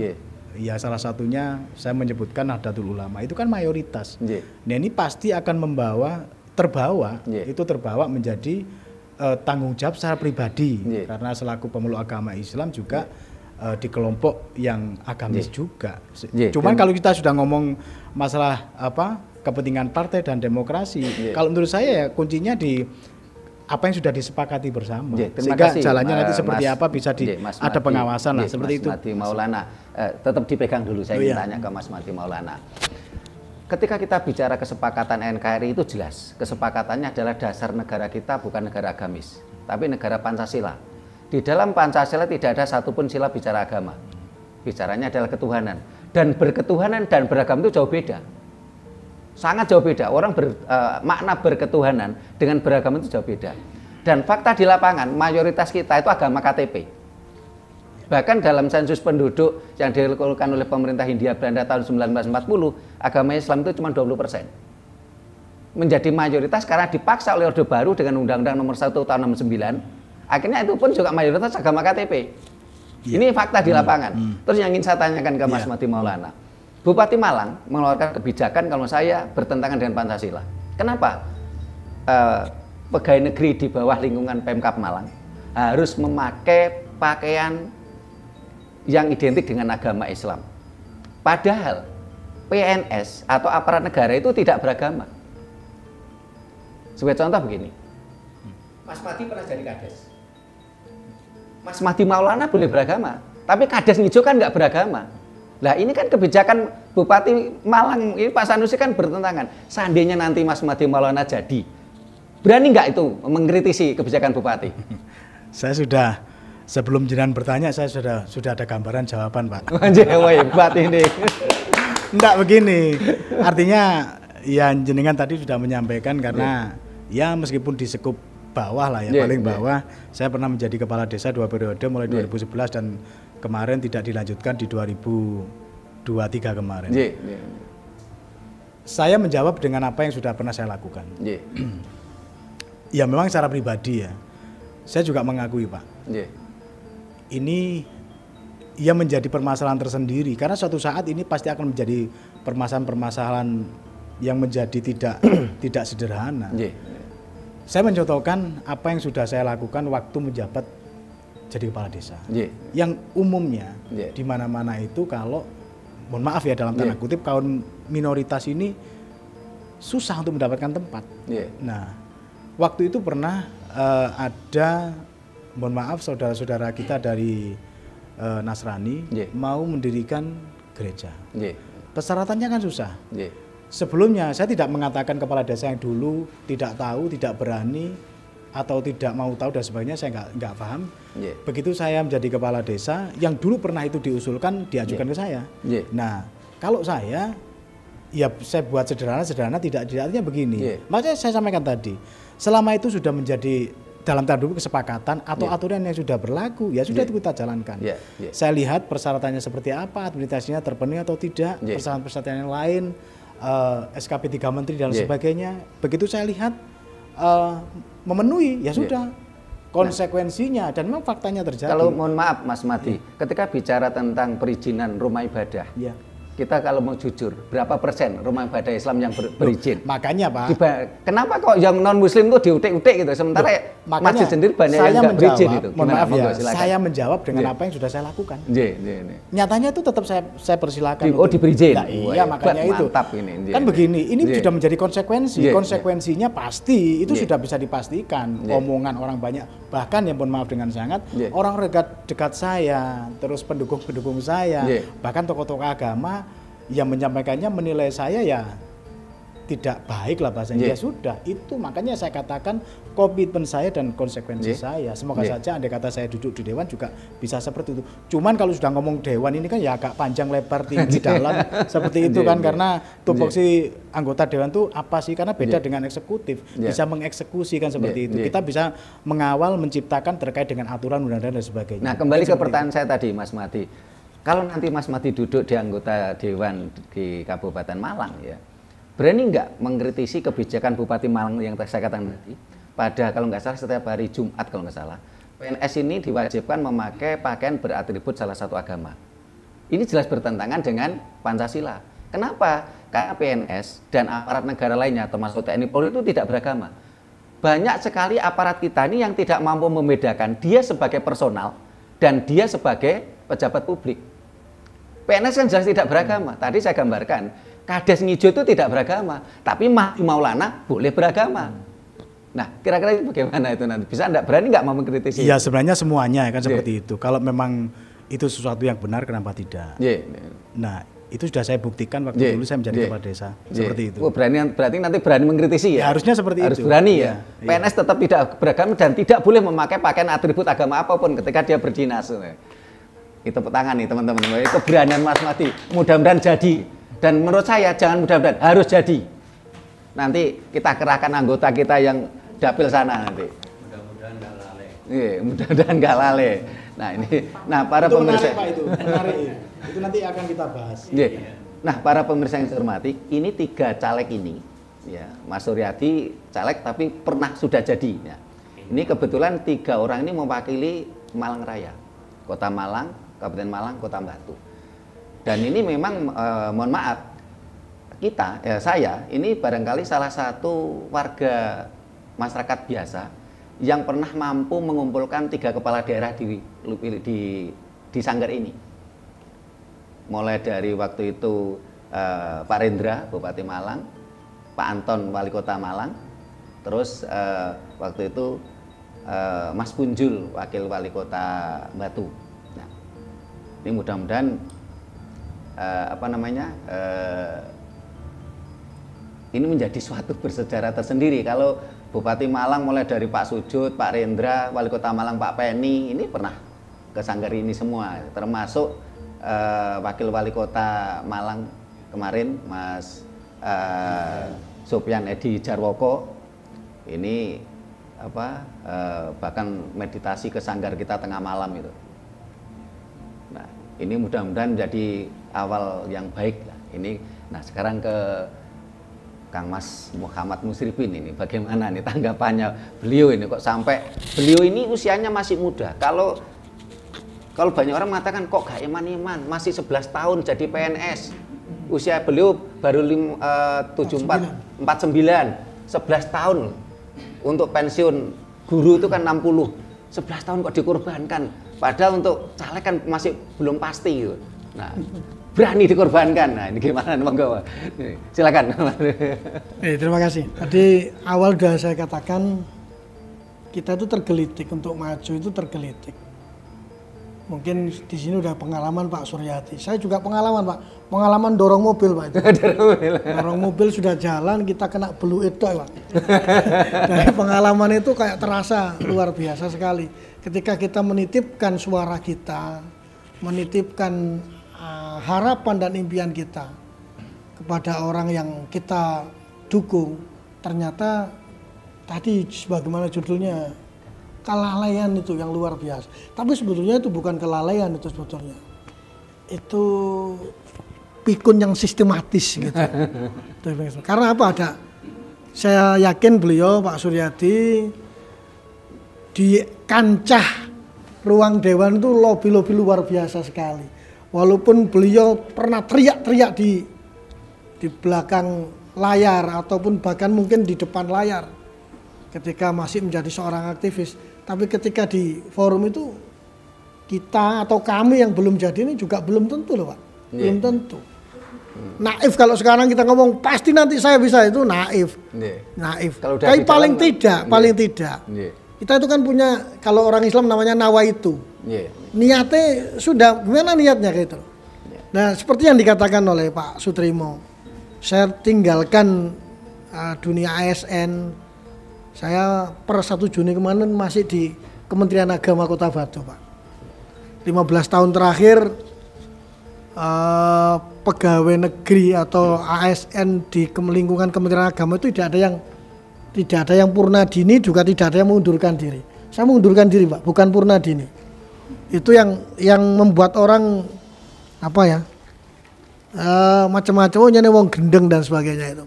ya salah satunya saya menyebutkan Nahdlatul Ulama, itu kan mayoritas. Nah ini pasti akan terbawa menjadi tanggung jawab secara pribadi, karena selaku pemeluk agama Islam juga di kelompok yang agamis juga. Cuman kalau kita sudah ngomong masalah kepentingan partai dan demokrasi, kalau menurut saya ya kuncinya di apa yang sudah disepakati bersama, sehingga jalannya nanti seperti apa bisa ada pengawasan lah, seperti itu. Mas Mahdi Maulana, tetap dipegang dulu, saya ingin tanya ke Mas Mahdi Maulana. Ketika kita bicara kesepakatan NKRI itu jelas, kesepakatannya adalah dasar negara kita bukan negara agamis, tapi negara Pancasila. Di dalam Pancasila tidak ada satupun sila bicara agama, bicaranya adalah ketuhanan. Dan berketuhanan dan beragama itu jauh beda. Sangat jauh beda. Orang makna berketuhanan dengan beragama itu jauh beda. Dan fakta di lapangan, mayoritas kita itu agama KTP. Bahkan dalam sensus penduduk yang dilakukan oleh pemerintah Hindia Belanda tahun 1940, agama Islam itu cuma 20%. Menjadi mayoritas karena dipaksa oleh Orde Baru dengan Undang-Undang Nomor 1 Tahun 69. Akhirnya itu pun juga mayoritas agama KTP. Ini fakta di lapangan. Terus yang ingin saya tanyakan ke Mas Mahdi Maulana. Bupati Malang mengeluarkan kebijakan kalau saya bertentangan dengan Pancasila. Kenapa pegawai negeri di bawah lingkungan Pemkab Malang harus memakai pakaian yang identik dengan agama Islam? Padahal PNS atau aparat negara itu tidak beragama. Sebagai contoh begini, Mas Pati pernah jadi kades. Mas Mahdi Maulana boleh beragama, tapi Kades Ngijo kan nggak beragama. Lah ini kan kebijakan Bupati Malang, ini Pak Sanusi kan bertentangan. Seandainya nanti Mas Mahdi Maulana jadi, berani nggak itu mengkritisi kebijakan Bupati? Saya sudah, sebelum jenengan bertanya, saya sudah ada gambaran jawaban, Pak. Hebat ini. Enggak begini, artinya ya jenengan tadi sudah menyampaikan karena ya meskipun di sekup bawah lah ya, paling bawah, saya pernah menjadi kepala desa 2 periode mulai 2011 dan kemarin tidak dilanjutkan di 2023 kemarin. Saya menjawab dengan apa yang sudah pernah saya lakukan. Ya memang secara pribadi ya, saya juga mengakui Pak, ini ia menjadi permasalahan tersendiri karena suatu saat ini pasti akan menjadi permasalahan-permasalahan yang menjadi tidak sederhana. Saya mencontohkan apa yang sudah saya lakukan waktu menjabat jadi kepala desa. Yang umumnya di mana-mana itu kalau, mohon maaf ya dalam tanda kutip, kaum minoritas ini susah untuk mendapatkan tempat. Nah, waktu itu pernah ada, mohon maaf saudara-saudara kita dari Nasrani mau mendirikan gereja. Persyaratannya kan susah. Sebelumnya saya tidak mengatakan kepala desa yang dulu tidak tahu, tidak berani, atau tidak mau tahu dan sebagainya, saya nggak paham. Begitu saya menjadi kepala desa, yang dulu pernah itu diusulkan, diajukan ke saya. Nah, kalau saya, ya saya buat sederhana tidak artinya begini. Makanya saya sampaikan tadi, selama itu sudah menjadi dalam tanda kutip kesepakatan atau aturan yang sudah berlaku, ya sudah itu kita jalankan. Saya lihat persyaratannya seperti apa, administrasinya terpenuhi atau tidak, persyaratan-persyaratan yang lain, SKP 3 Menteri dan sebagainya. Begitu saya lihat memenuhi, ya sudah. Konsekuensinya dan memang faktanya terjadi. Kalau mohon maaf Mas Mahdi, ketika bicara tentang perizinan rumah ibadah, kita kalau mau jujur, berapa persen rumah ibadah Islam yang berizin? Makanya Pak, kenapa kok yang non Muslim tuh diutik-utik gitu, sementara masjid sendiri banyak yang nggak berizin itu? Mohon maaf ya, saya menjawab dengan apa yang sudah saya lakukan. Nyatanya itu tetap saya persilakan. Diberizin. Nah, iya makanya itu. Kan begini, ini sudah menjadi konsekuensi. Konsekuensinya pasti itu sudah bisa dipastikan. Omongan orang banyak, bahkan yang mohon maaf dengan sangat, orang dekat saya, terus pendukung saya, bahkan tokoh-tokoh agama yang menyampaikannya menilai saya ya tidak baik lah bahasanya. Ya sudah, itu makanya saya katakan komitmen saya dan konsekuensi saya. Semoga saja andai kata saya duduk di dewan juga bisa seperti itu. Cuman kalau sudah ngomong dewan ini kan ya agak panjang lebar tinggi dalam seperti itu kan, karena tupoksi anggota dewan itu apa sih, karena beda dengan eksekutif, bisa mengeksekusi kan seperti itu. Kita bisa mengawal, menciptakan terkait dengan aturan undang-undang dan sebagainya. Nah, kembali ke pertanyaan saya tadi Mas Mahdi. Kalau nanti Mas Mahdi duduk di anggota dewan di Kabupaten Malang ya, berani nggak mengkritisi kebijakan Bupati Malang yang saya katakan tadi? Pada kalau nggak salah setiap hari Jumat kalau nggak salah, PNS ini diwajibkan memakai pakaian beratribut salah satu agama. Ini jelas bertentangan dengan Pancasila. Kenapa? Karena PNS dan aparat negara lainnya termasuk TNI Polri itu tidak beragama. Banyak sekali aparat kita ini yang tidak mampu membedakan dia sebagai personal dan dia sebagai pejabat publik. PNS kan jelas tidak beragama. Tadi saya gambarkan, Kades Ngijo itu tidak beragama, tapi Mahdi Maulana boleh beragama. Nah, kira-kira itu bagaimana itu nanti? Bisa enggak, berani nggak mau mengkritisi? Iya, sebenarnya semuanya kan seperti itu. Kalau memang itu sesuatu yang benar, kenapa tidak? Nah, itu sudah saya buktikan waktu dulu saya menjadi kepala desa. Seperti itu. Berarti nanti berani mengkritisi ya? Harusnya seperti harus itu. Harus berani ya? PNS tetap tidak beragama dan tidak boleh memakai pakaian atribut agama apapun ketika dia berdinas. Itu tangan nih teman-teman, keberanian Mas Mahdi, mudah-mudahan jadi. Dan menurut saya jangan mudah-mudahan, harus jadi. Nanti kita kerahkan anggota kita yang dapil sana nanti. Mudah-mudahan nggak lale. Iya, mudah-mudahan nggak lale. Nah ini, para itu pemirsa. Menarik, Pak, menarik. Itu nanti akan kita bahas. Nah para pemirsa yang saya hormati, ini 3 caleg ini, ya Mas Suryadi caleg tapi pernah sudah jadi. Ya. Ini kebetulan 3 orang ini mewakili Malang Raya, Kota Malang, Kabupaten Malang, Kota Batu. Dan ini memang mohon maaf, saya ini barangkali salah satu warga masyarakat biasa yang pernah mampu mengumpulkan 3 kepala daerah di Sanggar ini. Mulai dari waktu itu Pak Rendra, Bupati Malang, Pak Anton, Wali Kota Malang, terus waktu itu Mas Punjul, Wakil Wali Kota Batu. Nah, ini mudah-mudahan ini menjadi suatu bersejarah tersendiri. Kalau Bupati Malang mulai dari Pak Sujud, Pak Rendra, Wali Kota Malang Pak Penny ini pernah ke sanggar ini semua, termasuk Wakil Wali Kota Malang kemarin Mas Sopyan Edi Jarwoko ini bahkan meditasi ke sanggar kita tengah malam itu. Nah, ini mudah-mudahan jadi awal yang baik lah. Ini, nah sekarang ke Kang Mas Muhammad Musrifin ini, bagaimana nih tanggapannya beliau ini, kok sampai beliau ini usianya masih muda. Kalau banyak orang mengatakan kok gak iman-iman, masih 11 tahun jadi PNS. Usia beliau baru 49, 11 tahun untuk pensiun guru itu kan 60. 11 tahun kok dikorbankan. Padahal untuk caleg kan masih belum pasti gitu. Nah, berani dikorbankan. Nah, ini gimana monggo. Silakan. Terima kasih. Tadi awal sudah saya katakan kita itu tergelitik untuk maju itu tergelitik. Mungkin di sini udah pengalaman Pak Suryati. Saya juga pengalaman Pak. Pengalaman dorong mobil Pak. Dorong mobil sudah jalan kita kena belu itu Pak. Dari pengalaman itu kayak terasa luar biasa sekali. Ketika kita menitipkan suara kita, menitipkan harapan dan impian kita kepada orang yang kita dukung, ternyata tadi sebagaimana judulnya kelalaian itu yang luar biasa. Tapi sebetulnya itu bukan kelalaian itu sebetulnya. Itu pikun yang sistematis gitu. Karena apa ada? Saya yakin beliau Pak Suryati di kancah ruang dewan itu lobi-lobi luar biasa sekali. Walaupun beliau pernah teriak-teriak di belakang layar ataupun bahkan mungkin di depan layar ketika masih menjadi seorang aktivis. Tapi ketika di forum itu kita atau kami yang belum jadi ini juga belum tentu loh Pak. Belum tentu. Naif kalau sekarang kita ngomong pasti nanti saya bisa, itu naif. Naif. Tapi paling tidak. Kita itu kan punya, kalau orang Islam namanya nawaitu. Niatnya sudah, gimana niatnya gitu. Nah seperti yang dikatakan oleh Pak Sutrimo, saya tinggalkan dunia ASN. Saya per 1 Juni kemarin masih di Kementerian Agama Kota Batu Pak. 15 tahun terakhir pegawai negeri atau ASN di lingkungan Kementerian Agama itu tidak ada yang purna dini, juga tidak ada yang mengundurkan diri. Saya mengundurkan diri Pak, bukan purna dini. Itu yang membuat orang macam-macam, nyane wong gendeng dan sebagainya itu.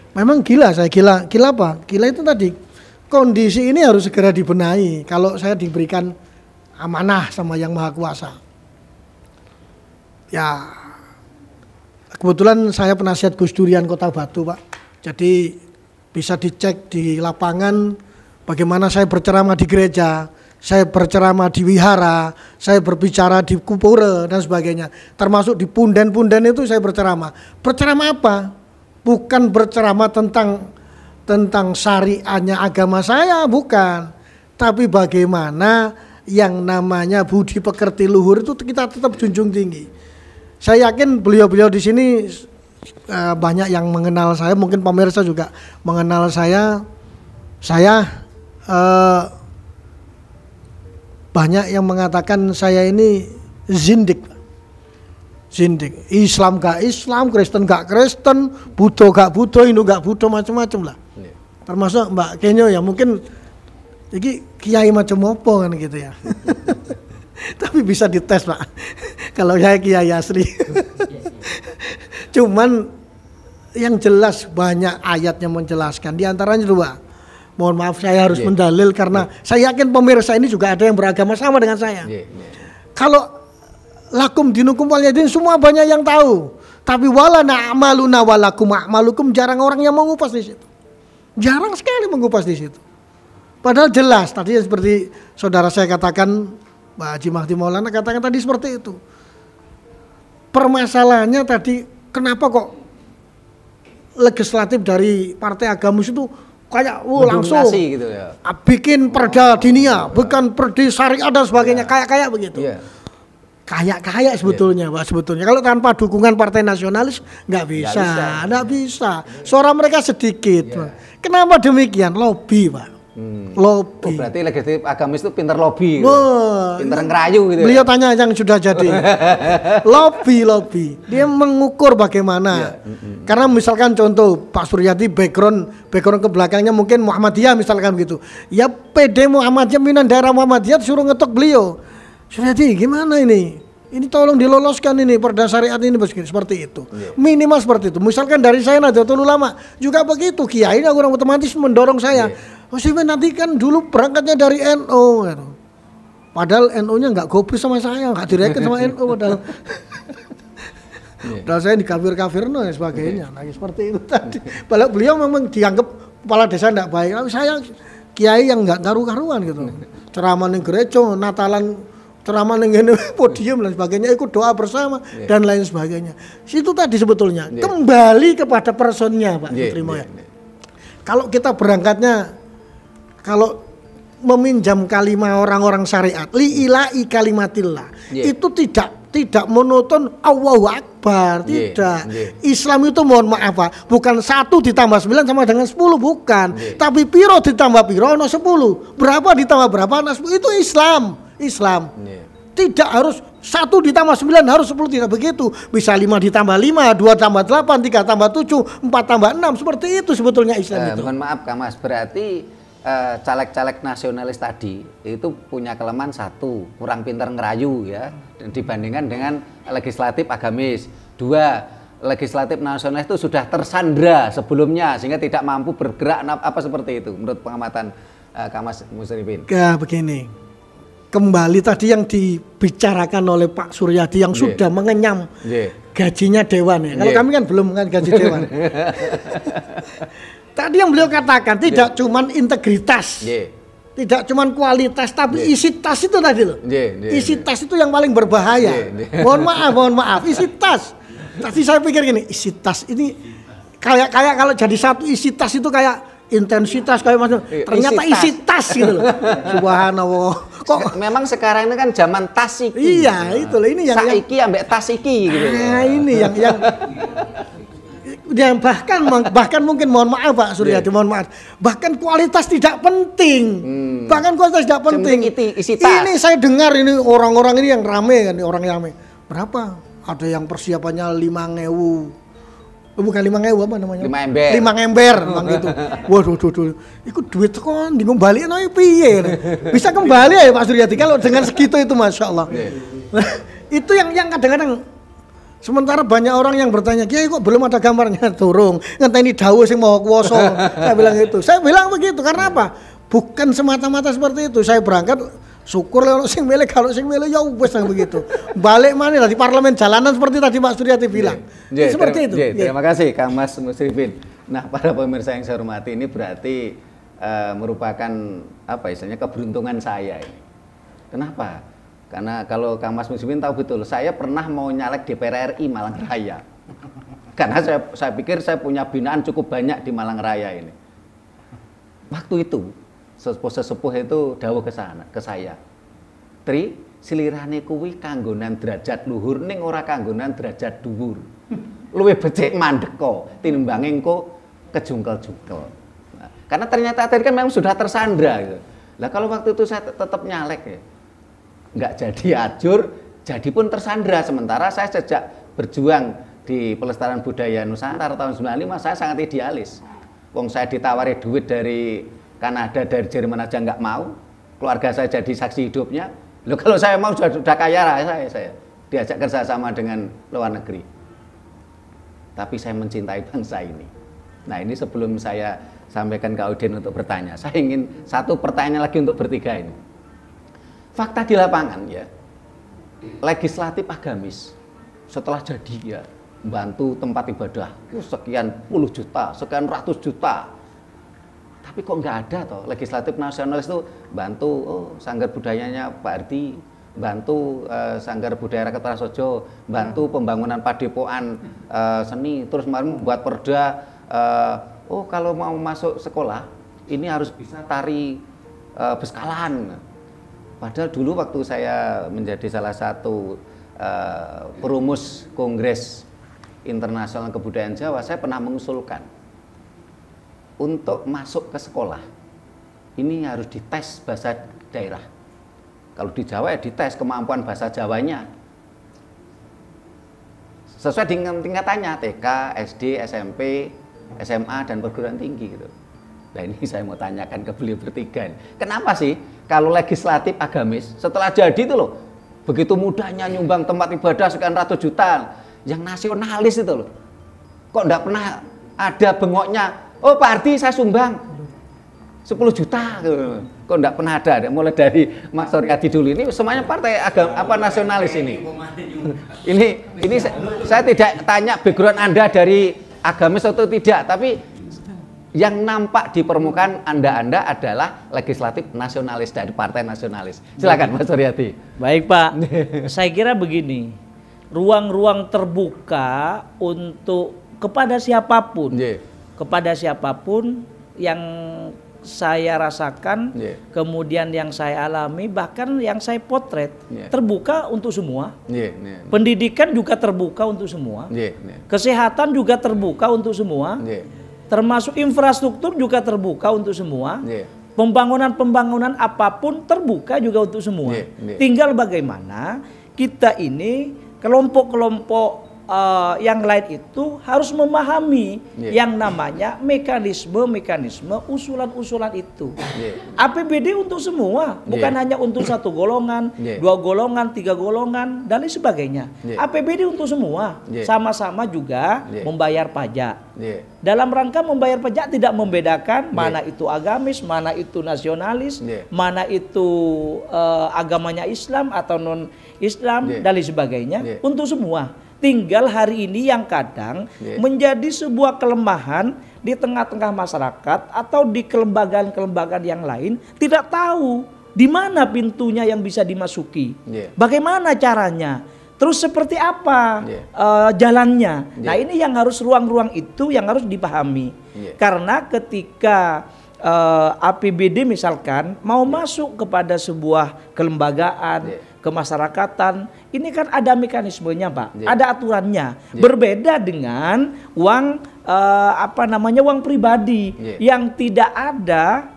Memang gila saya, gila apa? Gila itu tadi, kondisi ini harus segera dibenahi kalau saya diberikan amanah sama Yang Maha Kuasa. Ya, kebetulan saya penasihat Gus Durian Kota Batu Pak. Jadi bisa dicek di lapangan bagaimana saya berceramah di gereja, saya berceramah di wihara, saya berbicara di kupure dan sebagainya. Termasuk di punden-punden itu saya berceramah. Berceramah apa? Bukan berceramah tentang syariahnya agama saya, bukan. Tapi bagaimana yang namanya budi pekerti luhur itu kita tetap junjung tinggi. Saya yakin beliau-beliau di sini banyak yang mengenal saya, mungkin pemirsa juga mengenal saya. Banyak yang mengatakan saya ini zindik. Islam gak Islam, Kristen gak Kristen, Buddha gak Buddha, Hindu gak Buddha, macam-macam lah. Termasuk Mbak Kenyo ya mungkin ini kiai macam apa kan gitu ya. Tapi bisa dites Pak. Kalau saya kiai asli. Cuman yang jelas banyak ayat yang menjelaskan. Di antaranya 2. Mohon maaf saya harus mendalil karena saya yakin pemirsa ini juga ada yang beragama sama dengan saya. Kalau lakum dinukum waliyadin semua banyak yang tahu. Tapi wala na'maluna walakum a'malukum, jarang orang yang mengupas di situ. Jarang sekali mengupas di situ. Padahal jelas tadi seperti saudara saya katakan, Pak Haji Mahdi Maulana katakan tadi seperti itu. Permasalahannya tadi kenapa kok legislatif dari partai agamis itu kayak langsung gitu ya. Bikin perda dinia, bukan perda syariah dan sebagainya, kayak begitu. Kayak sebetulnya, Pak, sebetulnya kalau tanpa dukungan partai nasionalis nggak bisa. Suara mereka sedikit. Kenapa demikian? Lobby, Pak. Lobby. Berarti legislatif agamis itu pinter lobby, gitu. Pinter ngerayu gitu. Beliau tanya yang sudah jadi. lobby. Dia mengukur bagaimana. Karena misalkan contoh Pak Suryadi background ke belakangnya mungkin Muhammadiyah misalkan gitu. Ya PD Muhammadiyah, pimpinan daerah Muhammadiyah suruh ngetok beliau. Suryadi gimana ini? Ini tolong diloloskan ini perda syariat ini seperti itu. Minimal seperti itu. Misalkan dari saya Nahdlatul Ulama juga begitu. Kiai orang otomatis mendorong saya. Mas Iben nanti kan dulu berangkatnya dari NU gitu. Padahal NU-nya nggak gobris sama saya, nggak direken sama NU padahal. Padahal saya dikafir-kafirno dan sebagainya. Nah, seperti itu tadi. Padahal beliau memang dianggap kepala desa tidak baik. Tapi saya kiai yang nggak karu-karuan gitu. Ceramah ning gereja, Natalan ceramah ning podium dan sebagainya, ikut doa bersama dan lain sebagainya. Itu tadi sebetulnya kembali kepada personnya, Pak Sutrimo ya. Kalau kita berangkatnya kalau meminjam kalimat orang-orang syariat li'ila'i kalimatillah itu tidak monoton Allahu Akbar, tidak. Islam itu mohon maaf Pak, bukan 1 ditambah 9 sama dengan 10, bukan. Tapi piro ditambah piro ono 10. Berapa ditambah berapa ono 10, itu Islam. Tidak harus 1 ditambah 9 harus 10, tidak begitu. Bisa 5 ditambah 5, 2 tambah 8, 3 tambah 7, 4 tambah 6. Seperti itu sebetulnya Islam itu. Mohon maaf Kak Mas, berarti caleg-caleg nasionalis tadi itu punya kelemahan 1, kurang pintar ngerayu ya, dibandingkan dengan legislatif agamis. 2, legislatif nasionalis itu sudah tersandra sebelumnya sehingga tidak mampu bergerak apa seperti itu menurut pengamatan Kak Mas Musrifin. Ya begini, kembali tadi yang dibicarakan oleh Pak Suryadi yang sudah mengenyam gajinya dewan ya. Kalau kami kan belum gaji dewan. Tadi yang beliau katakan tidak cuman integritas, tidak cuman kualitas, tapi isi tas itu tadi loh. Isi tas itu yang paling berbahaya. Mohon maaf, isi tas. Tadi saya pikir gini, isi tas ini kayak kalau jadi satu isi tas itu kayak intensitas kayak macam. Ternyata isi tas gitu loh. Subhanallah. Kok memang sekarang ini kan zaman tas iki. Iya, itu loh ini yang saiki ambek tas iki gitu. Nah, ini yang bahkan mungkin mohon maaf Pak Suryadi, mohon maaf, bahkan kualitas tidak penting, isi tas. Ini saya dengar ini orang-orang ini yang rame kan, orang yang rame berapa, ada yang persiapannya 5.000, bukan 5.000 apa namanya, 5 ember bang gitu. Waduh itu duit kan dikembalikan aja piye bisa kembali ya Pak Suryadi kalau dengan segitu itu Masya Allah. Itu yang kadang-kadang. Sementara banyak orang yang bertanya, Kiai kok belum ada gambarnya? Turung, ngenteni dawuh sing maha kuwasa. Saya bilang itu. Saya bilang begitu karena apa? Bukan semata-mata seperti itu. Saya berangkat syukur kalau sing milih, kalau sing milih ya wis begitu. Balik mana di parlemen jalanan seperti tadi Pak Suryadi bilang. Seperti itu. Terima kasih Kang Mas Musrifin. Nah, para pemirsa yang saya hormati, ini berarti merupakan apa istilahnya keberuntungan saya ini. Kenapa? Karena kalau Kang Mas Musrifin tahu betul, saya pernah mau nyalek DPR RI Malang Raya. Karena saya pikir saya punya binaan cukup banyak di Malang Raya ini. Waktu itu sesepuh itu dawuh ke saya. Tri, silirane kuwi kanggonan derajat luhur ning ora kanggonan derajat dhuwur. Luwih becik mandeko tinimbang engko kejungkel-jungkel. Nah, karena ternyata tadi kan memang sudah tersandra gitu. Lah kalau waktu itu saya tetap nyalek ya, nggak jadi ajur, jadi pun tersandra. Sementara saya sejak berjuang di pelestarian budaya Nusantara tahun 95 saya sangat idealis. Wong saya ditawari duit dari Kanada, dari Jerman aja nggak mau. Keluarga saya jadi saksi hidupnya. Loh, kalau saya mau sudah kaya raya saya diajak kerjasama dengan luar negeri. Tapi saya mencintai bangsa ini. Nah ini sebelum saya sampaikan ke audien untuk bertanya, saya ingin satu pertanyaan lagi untuk bertiga ini. Fakta di lapangan ya, legislatif agamis setelah jadi ya bantu tempat ibadah sekian puluh juta, sekian ratus juta. Tapi kok nggak ada toh legislatif nasionalis itu bantu sanggar budayanya Pak Ardi, bantu sanggar budaya Rakyat Prasojo, bantu pembangunan padepokan seni, terus kemarin buat perda kalau mau masuk sekolah ini harus bisa tari beskalan. Padahal dulu waktu saya menjadi salah satu perumus Kongres Internasional Kebudayaan Jawa, saya pernah mengusulkan untuk masuk ke sekolah ini harus dites bahasa daerah. Kalau di Jawa ya dites kemampuan bahasa Jawanya sesuai dengan tingkatannya, TK, SD, SMP, SMA, dan perguruan tinggi gitu. Nah ini saya mau tanyakan ke beliau bertiga. Kenapa sih kalau legislatif agamis setelah jadi itu loh, begitu mudahnya nyumbang tempat ibadah sekian ratus juta, yang nasionalis itu loh, kok enggak pernah ada bengoknya, oh Pak Hardi saya sumbang 10 juta, kok enggak pernah ada. Mulai dari Mas Suryadi dulu, ini semuanya partai agama nasionalis ini. Ini saya tidak tanya background Anda dari agamis atau tidak, tapi yang nampak di permukaan Anda adalah legislatif nasionalis dari partai nasionalis. Silakan Mas Suryadi. Baik Pak, saya kira begini, ruang-ruang terbuka untuk kepada siapapun, kepada siapapun yang saya rasakan, kemudian yang saya alami, bahkan yang saya potret, terbuka untuk semua. Pendidikan juga terbuka untuk semua. Kesehatan juga terbuka untuk semua. Termasuk infrastruktur juga terbuka untuk semua. Pembangunan-pembangunan apapun terbuka juga untuk semua. Tinggal bagaimana kita ini kelompok-kelompok yang lain itu harus memahami yang namanya mekanisme usulan-usulan itu. APBD untuk semua, bukan hanya untuk satu golongan, dua golongan, tiga golongan, dan lain sebagainya. APBD untuk semua, sama-sama juga membayar pajak. Dalam rangka membayar pajak tidak membedakan mana itu agamis, mana itu nasionalis, mana itu agamanya Islam atau non-Islam, dan lain sebagainya, untuk semua. Tinggal hari ini yang kadang menjadi sebuah kelemahan di tengah-tengah masyarakat atau di kelembagaan-kelembagaan yang lain, tidak tahu di mana pintunya yang bisa dimasuki, bagaimana caranya, terus seperti apa jalannya. Nah ini yang harus, ruang-ruang itu yang harus dipahami. Karena ketika APBD misalkan mau masuk kepada sebuah kelembagaan, kemasyarakatan, ini kan ada mekanismenya Pak, ada aturannya. Berbeda dengan uang uang pribadi yang tidak ada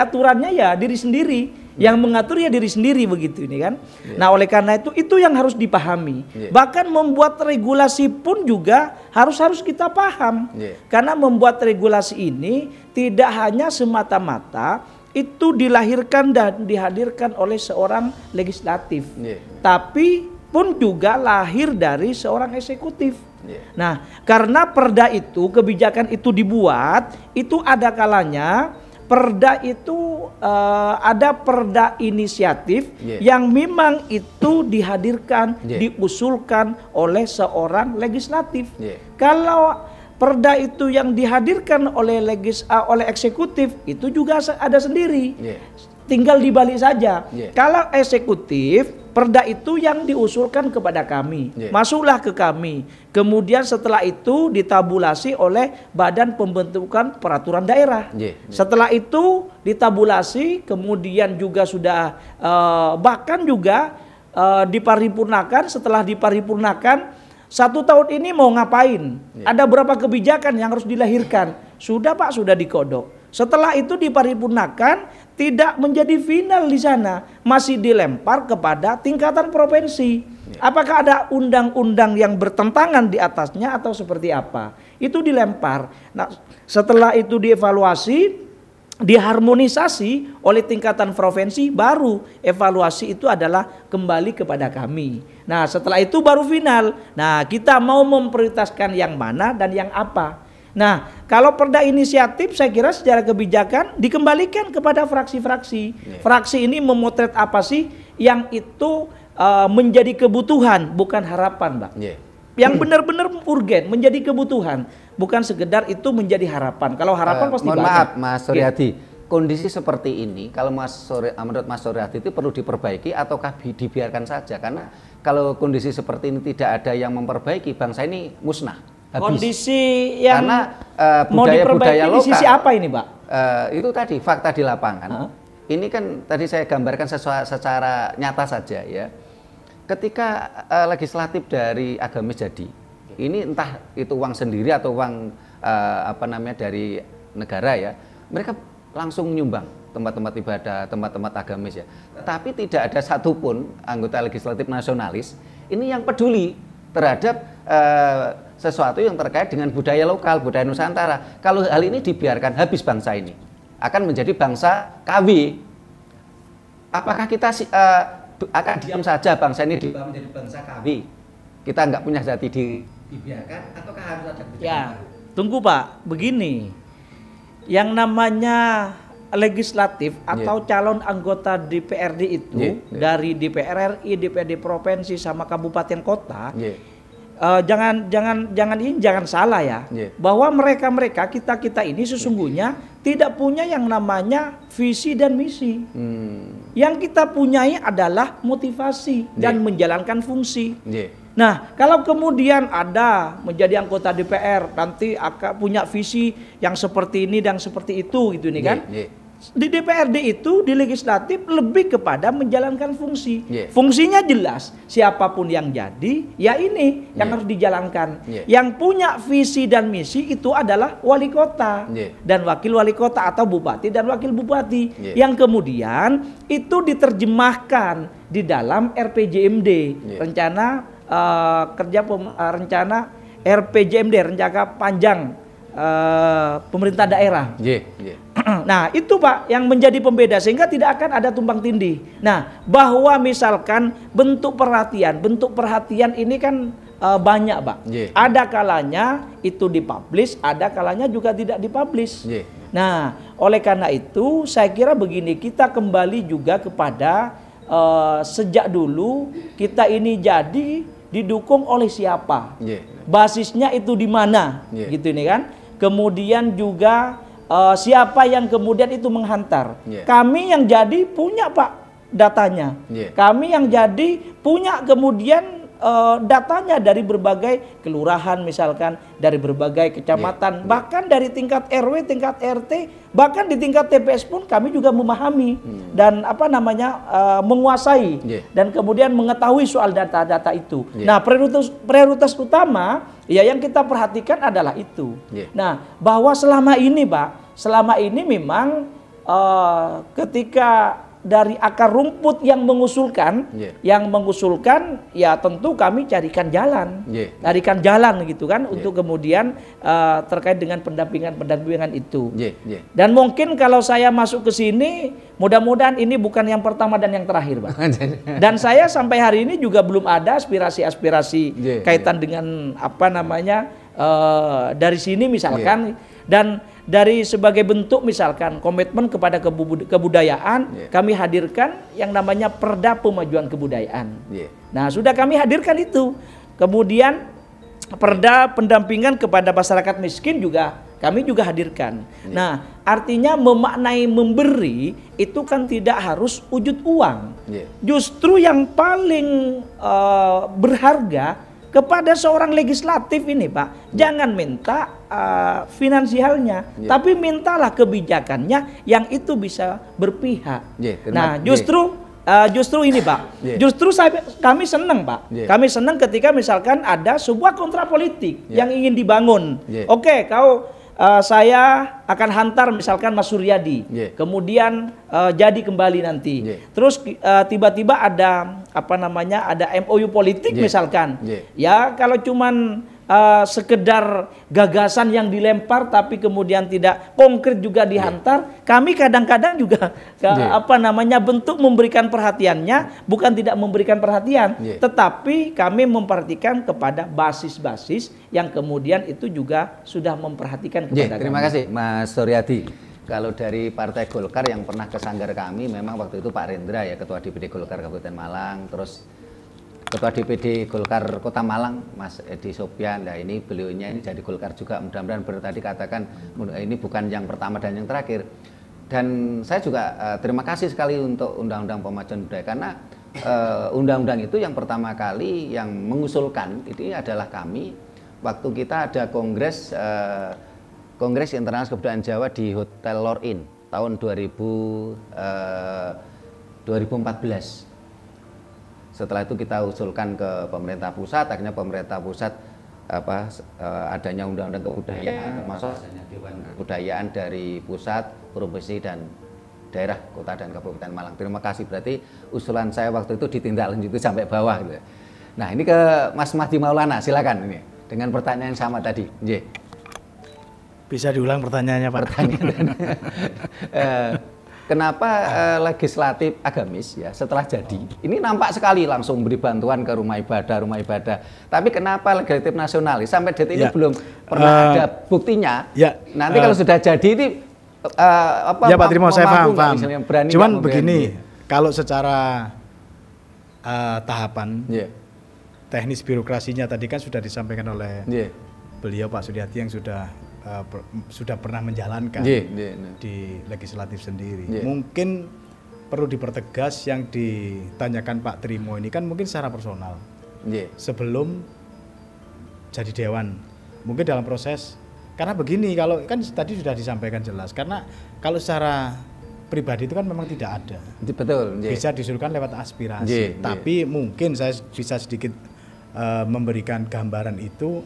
aturannya, ya diri sendiri yang mengatur, ya diri sendiri begitu ini kan. Nah oleh karena itu yang harus dipahami. Bahkan membuat regulasi pun juga harus kita paham. Karena membuat regulasi ini tidak hanya semata-mata itu dilahirkan dan dihadirkan oleh seorang legislatif, tapi pun juga lahir dari seorang eksekutif. Nah, karena perda itu, kebijakan itu dibuat, itu ada kalanya perda itu ada perda inisiatif yang memang itu dihadirkan, diusulkan oleh seorang legislatif. Kalau perda itu yang dihadirkan oleh eksekutif itu juga ada sendiri. Tinggal dibalik saja. Kalau eksekutif, perda itu yang diusulkan kepada kami, masuklah ke kami. Kemudian setelah itu ditabulasi oleh Badan Pembentukan Peraturan Daerah. Setelah itu ditabulasi, kemudian juga sudah bahkan juga diparipurnakan. Setelah diparipurnakan, 1 tahun ini mau ngapain? Ada berapa kebijakan yang harus dilahirkan? Sudah Pak, sudah dikodok. Setelah itu diparipurnakan, tidak menjadi final di sana, masih dilempar kepada tingkatan provinsi. Apakah ada undang-undang yang bertentangan di atasnya atau seperti apa? Itu dilempar. Nah, setelah itu dievaluasi, diharmonisasi oleh tingkatan provinsi, baru evaluasi itu adalah kembali kepada kami. Nah setelah itu baru final. Nah kita mau memprioritaskan yang mana dan yang apa. Nah kalau perda inisiatif saya kira secara kebijakan dikembalikan kepada fraksi-fraksi. Fraksi ini memotret apa sih yang itu menjadi kebutuhan, bukan harapan Mbak. Yang benar-benar urgen, menjadi kebutuhan, bukan sekedar itu menjadi harapan. Kalau harapan pasti mohon banyak. Maaf Mas Suryadi, kondisi seperti ini kalau menurut Mas Suryadi itu perlu diperbaiki ataukah dibiarkan saja? Karena kalau kondisi seperti ini tidak ada yang memperbaiki, bangsa ini musnah, habis. Kondisi yang karena mau diperbaiki budaya di sisi apa ini Pak? itu tadi fakta di lapangan. Ini kan tadi saya gambarkan secara nyata saja ya. Ketika legislatif dari agamis jadi, ini entah itu uang sendiri atau uang dari negara ya, mereka langsung menyumbang tempat-tempat ibadah, tempat-tempat agamis ya. Tetapi tidak ada satupun anggota legislatif nasionalis ini yang peduli terhadap sesuatu yang terkait dengan budaya lokal, budaya Nusantara. Kalau hal ini dibiarkan, habis bangsa ini akan menjadi bangsa KW. Apakah kita akan diam saja bangsa ini menjadi bangsa KW? Kita nggak punya jati diri, dibiarkan ataukah harus ada kebijakan? Ya, tunggu Pak, begini. Yang namanya legislatif atau calon anggota DPRD itu dari DPR RI, DPRD provinsi sama kabupaten kota. Jangan salah ya, bahwa mereka kita ini sesungguhnya tidak punya yang namanya visi dan misi. Yang kita punyai adalah motivasi dan menjalankan fungsi. Nah, kalau kemudian ada menjadi anggota DPR nanti akan punya visi yang seperti ini dan seperti itu gitu nih kan. Di DPRD itu, di legislatif lebih kepada menjalankan fungsi. Fungsinya jelas, siapapun yang jadi, ya ini yang harus dijalankan. Yang punya visi dan misi itu adalah wali kota dan wakil wali kota atau bupati dan wakil bupati. Yang kemudian itu diterjemahkan di dalam RPJMD, rencana rencana RPJMD, rencana panjang pemerintah daerah. Nah itu Pak yang menjadi pembeda sehingga tidak akan ada tumpang tindih. Nah bahwa misalkan bentuk perhatian ini kan banyak Pak. Ada kalanya itu dipublish, ada kalanya juga tidak dipublish. Nah oleh karena itu saya kira begini, kita kembali juga kepada sejak dulu kita ini jadi didukung oleh siapa, basisnya itu di mana, gitu ini kan. Kemudian juga siapa yang kemudian itu menghantar. Kami yang jadi punya Pak datanya. Kami yang jadi punya kemudian datanya dari berbagai kelurahan misalkan, dari berbagai kecamatan, bahkan dari tingkat RW, tingkat RT, bahkan di tingkat TPS pun kami juga memahami dan menguasai dan kemudian mengetahui soal data-data itu. Nah, prioritas utama ya yang kita perhatikan adalah itu. Nah, bahwa selama ini Pak, selama ini memang ketika dari akar rumput yang mengusulkan, ya tentu kami carikan jalan gitu kan untuk kemudian terkait dengan pendampingan itu. Dan mungkin kalau saya masuk ke sini, mudah-mudahan ini bukan yang pertama dan yang terakhir, Pak. Dan saya sampai hari ini juga belum ada aspirasi kaitan dengan dari sini misalkan dan dari sebagai bentuk misalkan komitmen kepada kebudayaan, kami hadirkan yang namanya Perda Pemajuan Kebudayaan. Nah, sudah kami hadirkan itu. Kemudian Perda pendampingan kepada masyarakat miskin juga kami juga hadirkan. Nah, artinya memaknai memberi itu kan tidak harus wujud uang. Justru yang paling berharga kepada seorang legislatif ini Pak, jangan minta finansialnya, tapi mintalah kebijakannya yang itu bisa berpihak. Nah justru ini Pak, justru kami senang Pak, kami senang ketika misalkan ada sebuah kontrak politik yang ingin dibangun. Oke, saya akan hantar misalkan Mas Suryadi, kemudian jadi kembali nanti. Terus tiba-tiba ada ada MOU politik misalkan. Ya kalau cuman sekedar gagasan yang dilempar tapi kemudian tidak konkret juga dihantar, kami kadang-kadang juga bentuk memberikan perhatiannya bukan tidak memberikan perhatian, tetapi kami memperhatikan kepada basis-basis yang kemudian itu juga sudah memperhatikan kepada terima kasih Mas Suryadi. Kalau dari Partai Golkar yang pernah ke sanggar kami, memang waktu itu Pak Rendra ya, Ketua DPD Golkar Kabupaten Malang, terus Ketua DPD Golkar Kota Malang, Mas Edi Sopyan. Nah ini beliaunya ini jadi Golkar juga, mudah-mudahan tadi katakan ini bukan yang pertama dan yang terakhir. Dan saya juga terima kasih sekali untuk Undang-Undang Pemajuan Budaya, karena undang-undang itu yang pertama kali yang mengusulkan ini adalah kami. Waktu kita ada kongres Kongres Internasional Kebudayaan Jawa di Hotel Lor'in tahun 2014. Setelah itu kita usulkan ke pemerintah pusat, akhirnya pemerintah pusat adanya undang-undang kebudayaan, termasuk adanya Dewan Kebudayaan dari pusat, provinsi dan daerah, kota dan kabupaten Malang. Terima kasih, berarti usulan saya waktu itu ditindaklanjuti sampai bawah gitu. Nah, ini ke Mas Mahdi Maulana, silakan ini dengan pertanyaan yang sama tadi. Bisa diulang pertanyaannya, Pak? Kenapa legislatif agamis ya setelah jadi ini nampak sekali langsung beri bantuan ke rumah ibadah. Tapi kenapa legislatif nasionalis sampai detik ini belum pernah ada buktinya? Nanti kalau sudah jadi ini ya Pak Trimo, saya paham. Cuman begini, kalau secara tahapan teknis birokrasinya tadi kan sudah disampaikan oleh beliau Pak Suryadi yang sudah pernah menjalankan di legislatif sendiri. Mungkin perlu dipertegas yang ditanyakan Pak Trimo ini kan mungkin secara personal. Sebelum jadi dewan, mungkin dalam proses, karena begini, kalau kan tadi sudah disampaikan jelas, karena kalau secara pribadi itu kan memang tidak ada. Betul. Bisa disuruhkan lewat aspirasi. Tapi mungkin saya bisa sedikit memberikan gambaran itu.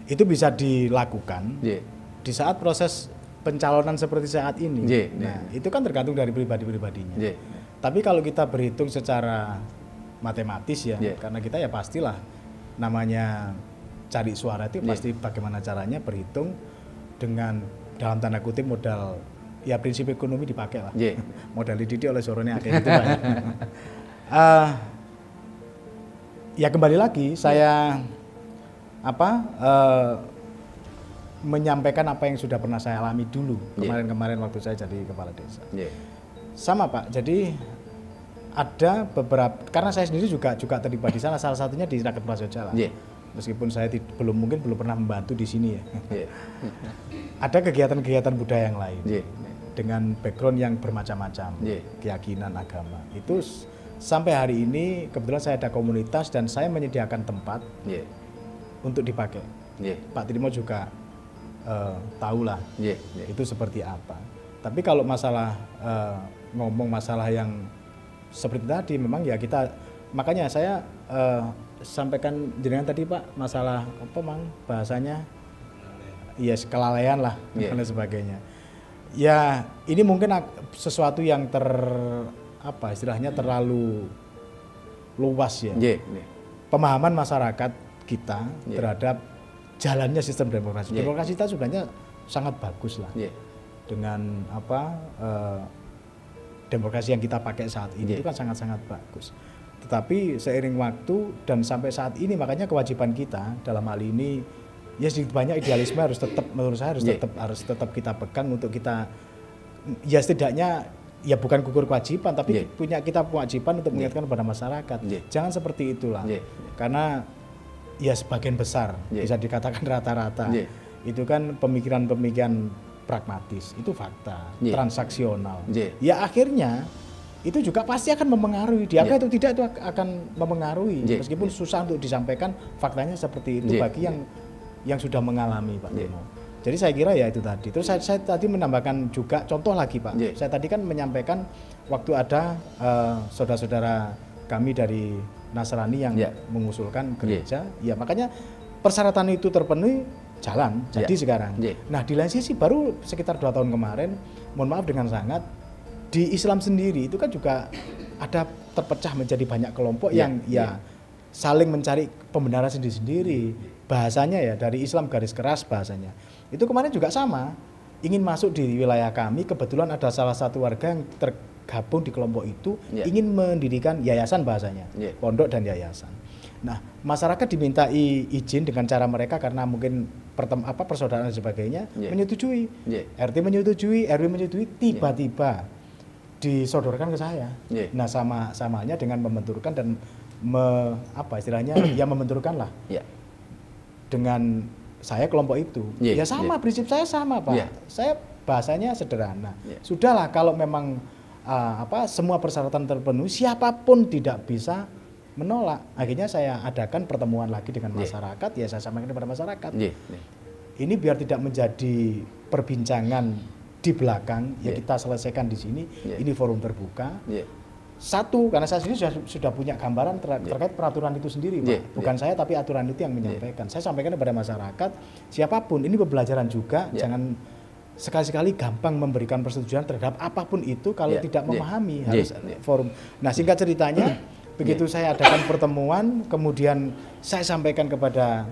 Itu bisa dilakukan di saat proses pencalonan seperti saat ini. Nah, itu kan tergantung dari pribadi-pribadinya. Tapi kalau kita berhitung secara matematis ya, karena kita ya pastilah namanya cari suara itu pasti bagaimana caranya berhitung dengan dalam tanda kutip modal, ya prinsip ekonomi dipakai lah. Modal dididik oleh sorone kayak gitu Pak. Ya kembali lagi saya menyampaikan apa yang sudah pernah saya alami dulu kemarin waktu saya jadi kepala desa. Sama Pak, jadi ada beberapa, karena saya sendiri juga terlibat di sana, salah satunya di Rakyat Prasoja lah. Meskipun saya belum pernah membantu di sini ya. Ada kegiatan-kegiatan budaya yang lain dengan background yang bermacam-macam, keyakinan agama. Itu sampai hari ini kebetulan saya ada komunitas dan saya menyediakan tempat untuk dipakai. Pak Trimo juga tahulah itu seperti apa. Tapi kalau masalah ngomong masalah yang seperti tadi, memang ya kita, makanya saya sampaikan jenengan tadi Pak, masalah apa mang bahasanya, ya kelalaian lah dan sebagainya. Ya ini mungkin sesuatu yang istilahnya terlalu luas ya. Pemahaman masyarakat kita terhadap jalannya sistem demokrasi. Demokrasi kita sebenarnya sangat bagus lah. Dengan demokrasi yang kita pakai saat ini itu kan sangat-sangat bagus. Tetapi seiring waktu dan sampai saat ini, makanya kewajiban kita dalam hal ini ya sedikit banyak idealisme harus tetap, menurut saya harus tetap kita pegang untuk kita, ya setidaknya ya bukan gugur kewajiban, tapi kita kewajiban untuk mengingatkan kepada masyarakat. Jangan seperti itulah. Karena ya sebagian besar bisa dikatakan rata-rata itu kan pemikiran-pemikiran pragmatis, itu fakta, transaksional. Ya akhirnya itu juga pasti akan mempengaruhi, dianggap itu tidak, itu akan mempengaruhi, meskipun susah untuk disampaikan, faktanya seperti itu bagi yang sudah mengalami Pak Trimo. Jadi saya kira ya itu tadi. Terus saya tadi menambahkan juga contoh lagi Pak. Saya tadi kan menyampaikan waktu ada saudara-saudara kami dari Nasrani yang mengusulkan gereja, ya makanya persyaratan itu terpenuhi, jalan jadi sekarang. Nah di lain sisi baru sekitar 2 tahun kemarin, mohon maaf dengan sangat, di Islam sendiri itu kan juga ada terpecah menjadi banyak kelompok yang saling mencari pembenaran sendiri-sendiri. Bahasanya ya dari Islam garis keras bahasanya. Itu kemarin juga sama, ingin masuk di wilayah kami, kebetulan ada salah satu warga yang tergabung di kelompok itu, ingin mendirikan yayasan bahasanya, pondok dan yayasan. Nah, masyarakat dimintai izin dengan cara mereka karena mungkin persaudaraan dan sebagainya, menyetujui. RT menyetujui, RW menyetujui, tiba-tiba disodorkan ke saya. Nah, samanya dengan membenturkan dan istilahnya ya membenturkan lah. Dengan saya kelompok itu. Ya sama, prinsip saya sama, Pak. Saya bahasanya sederhana. Sudahlah kalau memang semua persyaratan terpenuhi, siapapun tidak bisa menolak. Akhirnya saya adakan pertemuan lagi dengan masyarakat, ya saya sampaikan kepada masyarakat. ini biar tidak menjadi perbincangan di belakang, ya kita selesaikan di sini. Ini forum terbuka. Satu, karena saya sendiri sudah punya gambaran terkait peraturan itu sendiri, Pak. Bukan saya, tapi aturan itu yang menyampaikan. Saya sampaikan kepada masyarakat, siapapun, ini pembelajaran juga, jangan sekali-sekali gampang memberikan persetujuan terhadap apapun itu kalau tidak memahami, harus forum. Nah, singkat ceritanya, begitu saya adakan pertemuan, kemudian saya sampaikan kepada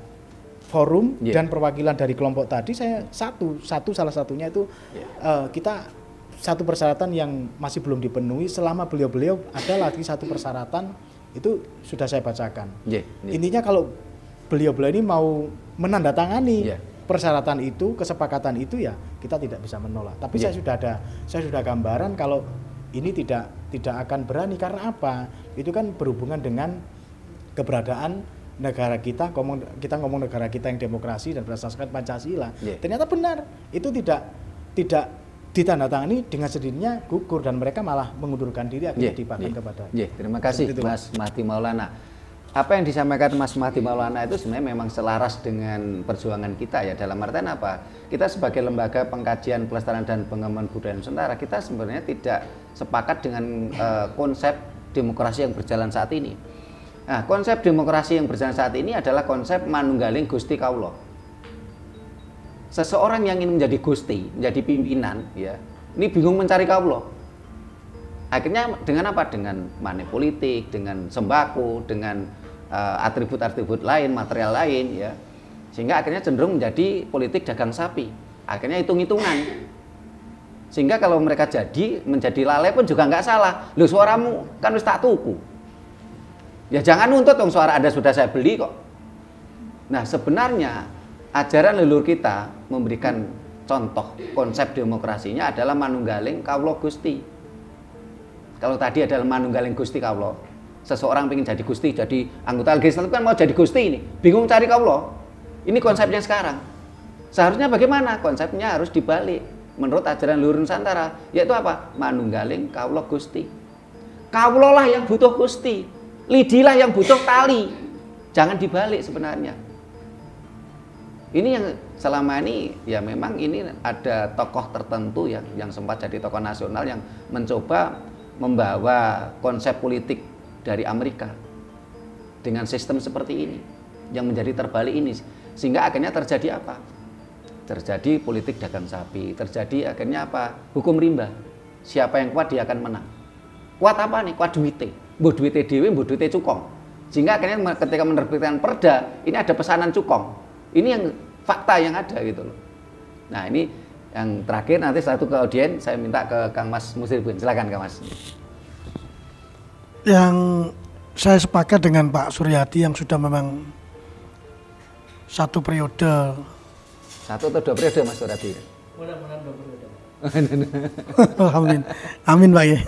forum dan perwakilan dari kelompok tadi, saya salah satunya itu kita satu persyaratan yang masih belum dipenuhi, selama beliau-beliau ada lagi satu persyaratan itu sudah saya bacakan. Intinya kalau beliau-beliau ini mau menandatangani persyaratan itu, kesepakatan itu, ya kita tidak bisa menolak. Tapi saya sudah gambaran kalau ini tidak akan berani. Karena apa? Itu kan berhubungan dengan keberadaan negara kita. Kita ngomong negara kita yang demokrasi dan berdasarkan Pancasila. Ternyata benar, itu tidak ditandatangani, dengan sendirinya gugur dan mereka malah mengundurkan diri, akhirnya dipakai kepada. Terima kasih Mas Mahdi Maulana. Apa yang disampaikan Mas Mahdi Maulana itu sebenarnya memang selaras dengan perjuangan kita, ya. Dalam artian apa? Kita sebagai lembaga pengkajian pelestarian dan pengembangan budaya Nusantara, kita sebenarnya tidak sepakat dengan konsep demokrasi yang berjalan saat ini. Nah, konsep demokrasi yang berjalan saat ini adalah konsep manunggaling Gusti Kawula. Seseorang yang ingin menjadi gusti, menjadi pimpinan, ya, ini bingung mencari kawula. Akhirnya dengan apa? Dengan money politik, dengan sembako, dengan atribut-atribut lain, material lain, ya, sehingga akhirnya cenderung menjadi politik dagang sapi. Akhirnya hitung-hitungan. Sehingga kalau mereka menjadi lalai pun juga nggak salah. Loh, suaramu kan wis tak tuku. Ya jangan nuntut dong, suara Anda sudah saya beli kok. Nah, sebenarnya ajaran leluhur kita memberikan contoh konsep demokrasinya adalah manunggaling kawula Gusti. Kalau tadi adalah manunggaling Gusti kawula, seseorang ingin jadi Gusti, jadi anggota legislatif kan mau jadi Gusti ini, bingung cari kawula. Ini konsepnya sekarang. Seharusnya bagaimana? Konsepnya harus dibalik menurut ajaran leluhur Nusantara, yaitu apa? Manunggaling kawula Gusti. Kawula lah yang butuh Gusti, lidilah yang butuh tali. Jangan dibalik sebenarnya. Ini yang selama ini, ya memang ini ada tokoh tertentu yang sempat jadi tokoh nasional yang mencoba membawa konsep politik dari Amerika dengan sistem seperti ini, yang menjadi terbalik ini, sehingga akhirnya terjadi apa? Terjadi politik dagang sapi, terjadi akhirnya apa? Hukum rimba. Siapa yang kuat dia akan menang. Kuat apa nih? Kuat duite. Mbok duite dhewe, mbok duite cukong. Sehingga akhirnya ketika menerbitkan perda, ini ada pesanan cukong. Ini yang fakta yang ada gitu loh. Nah, ini yang terakhir, nanti satu ke audien, saya minta ke Kang Mas Muslimin. Silakan Kang Mas. Yang saya sepakat dengan Pak Suryadi yang sudah memang satu periode. Satu atau dua periode Mas Suryadi? Mudah-mudahan 2 periode. Amin. Amin Pak ya.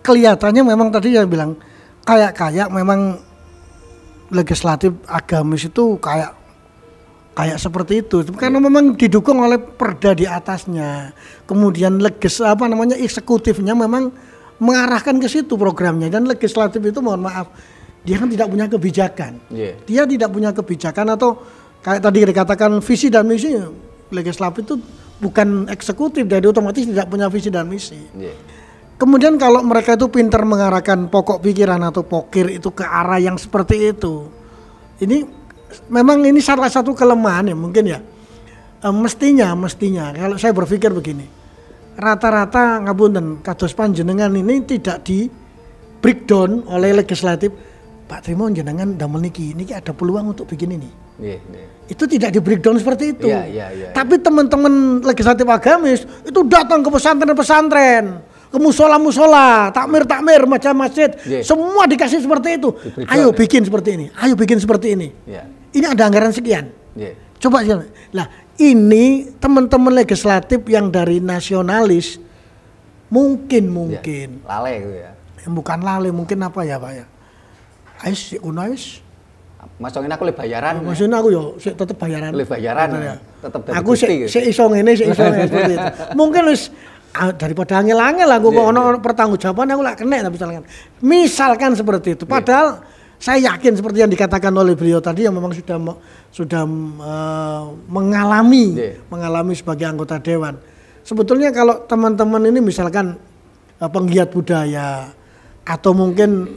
Kelihatannya memang tadi saya bilang kayak memang legislatif agamis itu kayak seperti itu karena memang didukung oleh perda di atasnya, kemudian eksekutifnya memang mengarahkan ke situ programnya, dan legislatif itu mohon maaf dia kan tidak punya kebijakan. Dia tidak punya kebijakan, atau kayak tadi dikatakan visi dan misi, legislatif itu bukan eksekutif, jadi otomatis tidak punya visi dan misi. Kemudian kalau mereka itu pintar mengarahkan pokok pikiran atau pokir itu ke arah yang seperti itu, ini memang ini salah satu kelemahan ya mungkin ya. Mestinya kalau saya berpikir begini, rata-rata ngapunten kados panjenengan ini tidak di breakdown oleh legislatif. Pak Trimo jenengan damel niki ada peluang untuk bikin ini. Itu tidak di breakdown seperti itu. Tapi teman-teman legislatif agamis itu datang ke pesantren-pesantren, ke musola-musola, takmir masjid, semua dikasih seperti itu. Ayo bikin seperti ini, ayo bikin seperti ini. Ini ada anggaran sekian. Coba sih. Lah, ini teman-teman legislatif yang dari nasionalis mungkin lalai gitu ya. Bukan lalai, mungkin apa ya Pak ya? Ais, unais. Masongin aku le bayaran. Maksudnya aku yo tetep bayaran. Le bayaran. Tetep dari aku iso ngene seperti itu. Mungkin wis daripada angel-angel aku kok ono pertanggungjawaban aku lak kena misalkan seperti itu. Padahal saya yakin seperti yang dikatakan oleh beliau tadi yang memang sudah mengalami sebagai anggota dewan. Sebetulnya kalau teman-teman ini misalkan penggiat budaya atau mungkin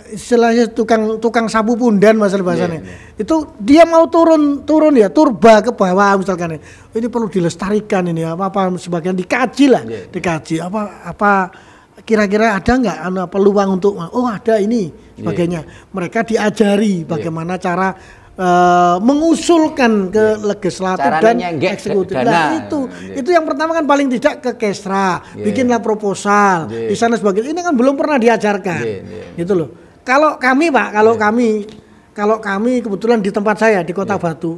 istilahnya tukang sapu pundan bahasanya, itu dia mau turun ya, turba ke bawah misalkan, ini perlu dilestarikan ini apa sebagian dikaji lah, dikaji apa kira-kira ada nggak peluang untuk ada ini sebagainya. Mereka diajari bagaimana cara mengusulkan ke legislatif dan eksekutif. Nah itu yang pertama kan paling tidak ke Kesra, bikinlah proposal di sana sebagainya. Ini kan belum pernah diajarkan, gitu loh. Kalau kami Pak, kalau kami kebetulan di tempat saya di Kota Batu,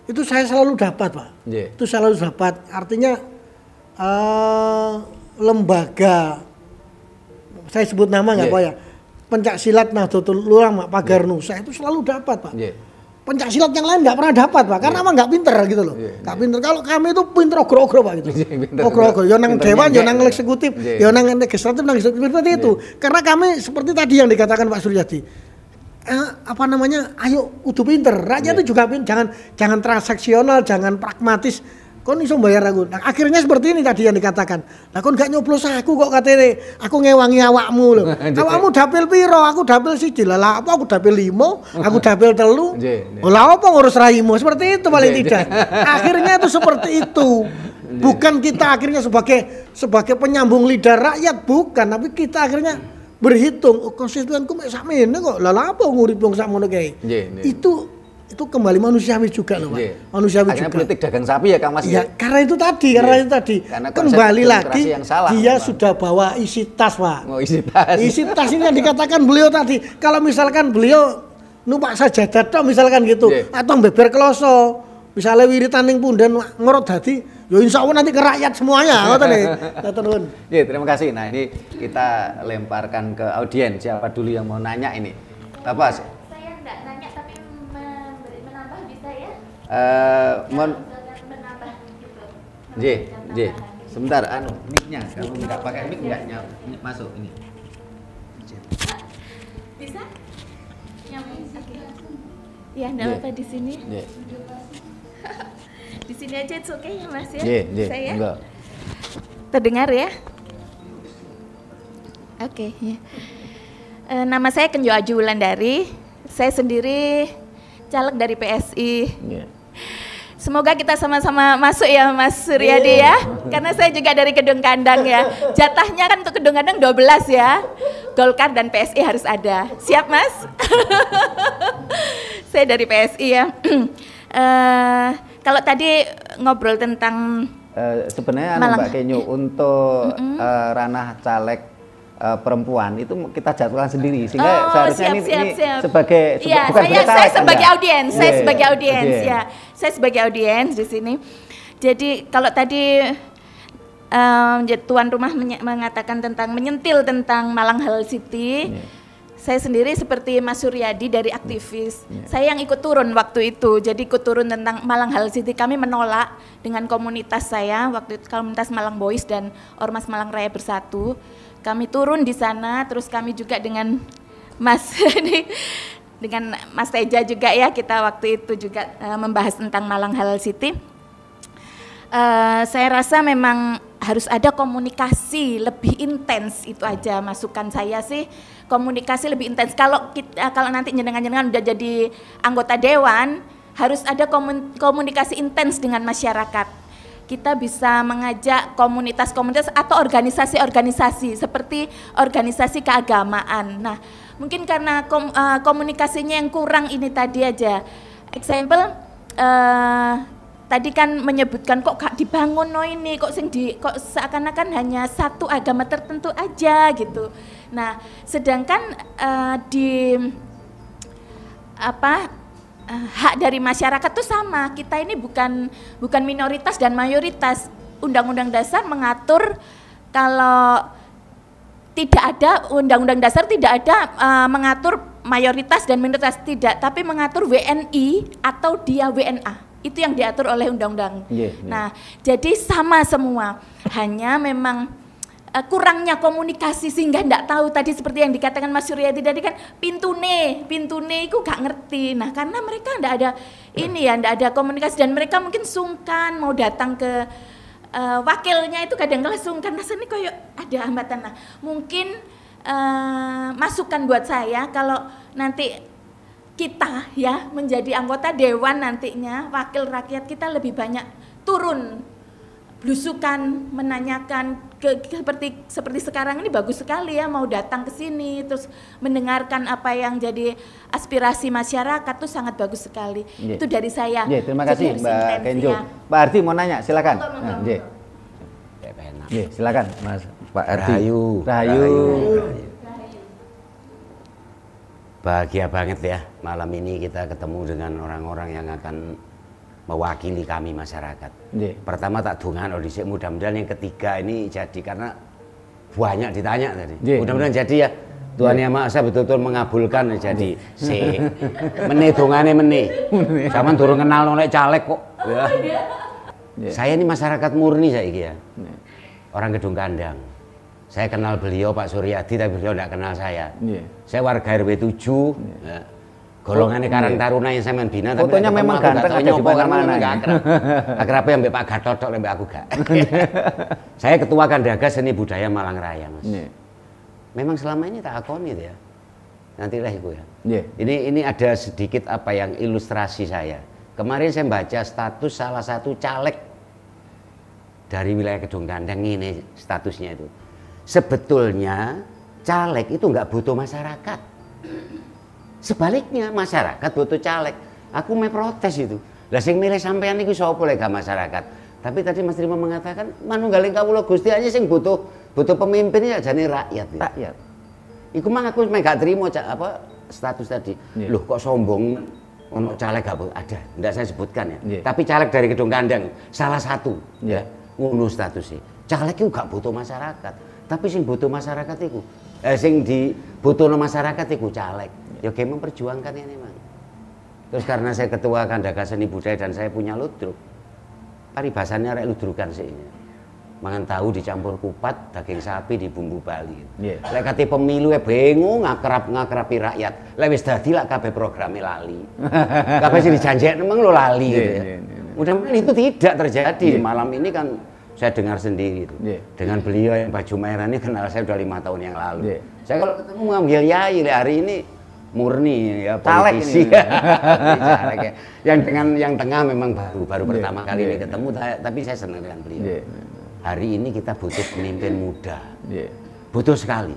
itu saya selalu dapat Pak. Itu selalu dapat. Artinya lembaga, saya sebut nama nggak Pak ya, pencak silat Nahdlatul Ulama Pagar Nusa itu selalu dapat Pak. Pencak silat yang lain nggak pernah dapat Pak, karena emang nggak pinter gitu loh, nggak pinter. Kalau kami itu pinter ogro-ogro Pak gitu, ogro-ogro, yonang dewan, yonang eksekutif, yonang legislatif, yonang eksekutif seperti itu. Karena kami seperti tadi yang dikatakan Pak Suryadi, ayo kudu pinter, rakyat itu juga pinter, jangan transaksional, jangan pragmatis. Kon iso bayar aku. Nah, akhirnya seperti ini tadi yang dikatakan. Lah kon gak nyoblos aku kok katene aku ngewangi awakmu lho. Awakmu dapil piro? Aku dapil 1. Lah apa aku dapil 5? Aku dapil 3. Lah apa ngurus raimu? Seperti itu paling tidak. Akhirnya itu seperti itu. Bukan kita akhirnya sebagai penyambung lidah rakyat, bukan, tapi kita akhirnya berhitung konstituenku mek sakmene kok. Lah apa ngurip wong sakmono kae. Itu kembali manusiawi juga loh Pak. Manusiawi akhirnya juga. Politik dagang sapi ya Kang Mas. Ya, karena itu tadi. Karena kembali lagi dia sudah bawa isi tas Pak. Isi tas. Isi tas ini yang dikatakan beliau tadi. Kalau misalkan beliau numpak sajadah tok misalkan gitu, atau beber kloso, misalnya wiritan ning punden ngorot dadi, ya insya Allah nanti ke rakyat semuanya. Terima kasih. Nah ini kita lemparkan ke audiens, siapa dulu yang mau nanya ini. Bapak. Saya enggak nanya tapi menambah bisa ya? Menambah gitu. Sebentar, mic-nya. Kalau nggak pakai mic nggak masuk ini. Bisa? Yang ya, enggak apa di sini. Di sini aja it's okay ya Mas ya? Saya enggak. Terdengar ya? Oke, ya. Nama saya Kenjo Aju Wulandari. Saya sendiri caleg dari PSI. Semoga kita sama-sama masuk ya Mas Suryadi ya. Karena saya juga dari Kedung Kandang ya. Jatahnya kan untuk Kedung Kandang 12 ya. Golkar dan PSI harus ada. Siap Mas? Saya dari PSI ya. Kalau tadi ngobrol tentang sebenarnya Mbak Kenyo untuk ranah caleg perempuan itu kita jadwalkan sendiri sehingga seharusnya ini sebagai bukan saya sebagai audiens, saya sebagai audiens di sini. Jadi kalau tadi tuan rumah mengatakan tentang menyentil tentang Malang Hal City, saya sendiri seperti Mas Suryadi dari aktivis, saya yang ikut turun waktu itu, jadi ikut turun tentang Malang Hal City. Kami menolak dengan komunitas saya waktu itu, komunitas Malang Boys dan Ormas Malang Raya Bersatu. Kami turun di sana, terus kami juga dengan Mas dengan Mas Teja juga ya, kita waktu itu juga membahas tentang Malang Hal City. Saya rasa memang harus ada komunikasi lebih intens, itu aja masukan saya sih, komunikasi lebih intens. Kalau nanti jenengan udah jadi anggota dewan, harus ada komunikasi intens dengan masyarakat. Kita bisa mengajak komunitas-komunitas atau organisasi-organisasi seperti organisasi keagamaan. Nah, mungkin karena komunikasinya yang kurang ini tadi aja. Example, tadi kan menyebutkan kok gak dibangun ini, kok seakan-akan hanya satu agama tertentu aja gitu. Nah, sedangkan hak dari masyarakat tuh sama. Kita ini bukan minoritas dan mayoritas. Undang-Undang Dasar mengatur kalau tidak ada Undang-Undang Dasar tidak ada mengatur mayoritas dan minoritas, tidak, tapi mengatur WNI atau dia WNA. Itu yang diatur oleh undang-undang. Nah, jadi sama semua. Hanya memang kurangnya komunikasi sehingga ndak tahu tadi seperti yang dikatakan Mas Suryadi tadi kan pintune itu gak ngerti. Nah karena mereka ndak ada ndak ada komunikasi dan mereka mungkin sungkan mau datang ke wakilnya itu kadang-kadang sungkan. Nah ini koyo ada hambatan. Nah mungkin masukan buat saya kalau nanti kita ya menjadi anggota dewan nantinya wakil rakyat kita lebih banyak turun blusukan menanyakan seperti sekarang ini bagus sekali ya mau datang ke sini terus mendengarkan apa yang jadi aspirasi masyarakat tuh sangat bagus sekali. Itu dari saya. Terima kasih Mbak Kenjo. Pak Ardi mau nanya silakan. Silakan Mas Pak Ardi. Rahayu. Bahagia banget ya malam ini kita ketemu dengan orang-orang yang akan mewakili kami masyarakat. Pertama tak dungan dhisik, mudah-mudahan yang ketiga ini jadi karena banyak ditanya tadi. Mudah-mudahan jadi ya. Tuhan Yang Maha Esa betul-betul mengabulkan jadi. Meneh dongane meneh. Zaman durung kenal nek caleg kok. Ya. Saya ini masyarakat murni saiki ya. Orang Gedung Kandang. Saya kenal beliau Pak Suryadi tapi beliau tidak kenal saya. Saya warga RW 7. Ya. Golongannya Karang Taruna yang saya main bina. Fotonya memang ganteng aja di mana-mana. Akrabnya sampai Pak Gatot tok sampai aku gak. Saya ketua Kandaga Seni Budaya Malang Raya, Mas. Memang selama ini tak akoni ya. Nanti lah itu ya. Ini ada sedikit apa yang ilustrasi saya. Kemarin saya baca status salah satu caleg dari wilayah Gedung Kandang ini statusnya itu. Sebetulnya caleg itu nggak butuh masyarakat. Sebaliknya masyarakat butuh caleg. Aku mau protes itu. Lah sing milih sampean niku sapa lek gak masyarakat. Tapi tadi Mas Trimo mengatakan manunggaling kawula Gusti aja sing butuh pemimpin ya jane rakyat. Rakyat. Iku mang aku gak trimo apa status tadi. Loh kok sombong ono caleg gak ada. Ndak saya sebutkan ya. Tapi caleg dari Gedung Kandang salah satu ya ngono statusnya. Caleg itu gak butuh masyarakat. Tapi sing butuh masyarakat iku sing dibutuhno masyarakat iku caleg. Ya kayak memperjuangkan ini memang. Terus karena saya ketua Kandaga Seni Budaya dan saya punya ludruk, paribasannya rek ludrukan sih. Mangan tahu dicampur kupat, daging sapi di bumbu Bali. Lek kate pemilu bingung ngakrapi rakyat. Lek wis dadi lak kabeh programe lali. Kabeh sing dijanjekno memang lo lali gitu ya. Mudah-mudahan itu tidak terjadi. Malam ini kan saya dengar sendiri itu. Dengan beliau yang baju merah ini kenal saya udah 5 tahun yang lalu. Saya kalau ketemu ngambil yai hari ini murni ya politisi ya. Yang tengah memang baru pertama kali ini ketemu tapi saya senang dengan beliau. Hari ini kita butuh pemimpin muda. Butuh sekali.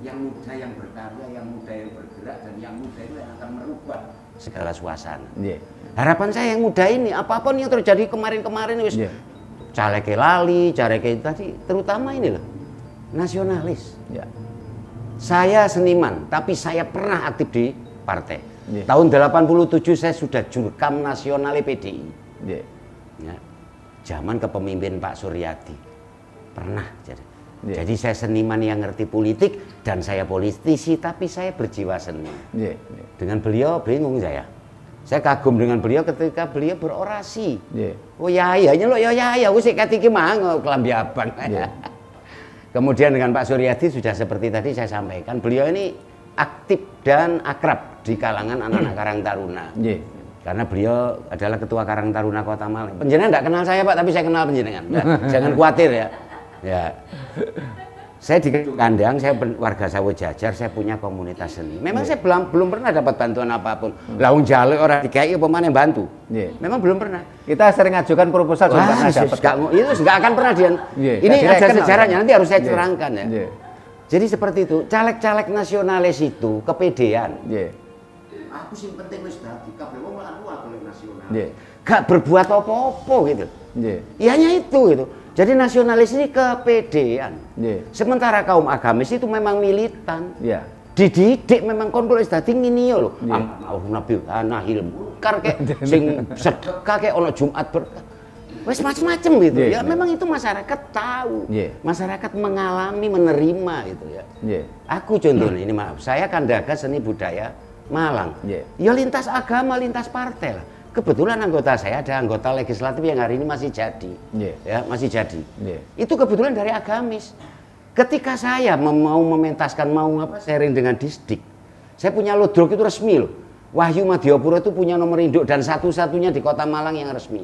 Yang muda yang berkarya, yang muda yang bergerak dan yang muda itu yang akan merubah segala suasana. Harapan saya yang muda ini apapun yang terjadi kemarin-kemarin wis caleg lali, caleg tadi terutama ini loh. Nasionalis. Saya seniman, tapi saya pernah aktif di partai. Tahun 87 saya sudah jurkam nasional PDI. Ya. Zaman kepemimpinan Pak Suryadi. Pernah. Jadi saya seniman yang ngerti politik dan saya politisi, tapi saya berjiwa seni. Dengan beliau bingung saya. Saya kagum dengan beliau ketika beliau berorasi. Oh ya, hanya lo ya, aku sih katiki mang kelambi abang. Kemudian dengan Pak Suryadi sudah seperti tadi saya sampaikan, beliau ini aktif dan akrab di kalangan anak-anak Karang Taruna. Karena beliau adalah ketua Karang Taruna Kota Malang. Penjenengan tidak kenal saya Pak, tapi saya kenal penjenengan. Jangan khawatir ya. Saya di Gedung Kandang, saya warga Sawo Jajar, saya punya komunitas seni. Memang saya belum pernah dapat bantuan apapun. Laung jaluk orang dikai apa mana yang bantu. Memang belum pernah. Kita sering ajukan proposal juga pernah dapat. Itu nggak akan pernah dia. Ini ada sejarahnya, nanti harus saya terangkan ya. Jadi seperti itu, caleg-caleg nasionalis itu kepedean. Aku sih penting wis dadi kabeh wong aku nasionalis. Gak berbuat apa-apa gitu. Hanya itu gitu. Jadi nasionalis ini kepedean. Sementara kaum agamis itu memang militan. Dididik memang kontrolis dadi ngini lho. Nabi nahil munkar kek sing sedekah kek ono Jumat berkah. Wes macam-macam gitu ya. Memang itu masyarakat tahu. Masyarakat mengalami, menerima gitu ya. Aku contohnya ini maaf, saya Kandaga Seni Budaya Malang. Ya lintas agama, lintas partai lah. Kebetulan anggota saya ada anggota legislatif yang hari ini masih jadi. Ya, masih jadi. Itu kebetulan dari agamis. Ketika saya mau mementaskan, mau sharing dengan Disdik, saya punya lodrok itu resmi loh. Wahyu Madiopuro itu punya nomor induk dan satu-satunya di Kota Malang yang resmi.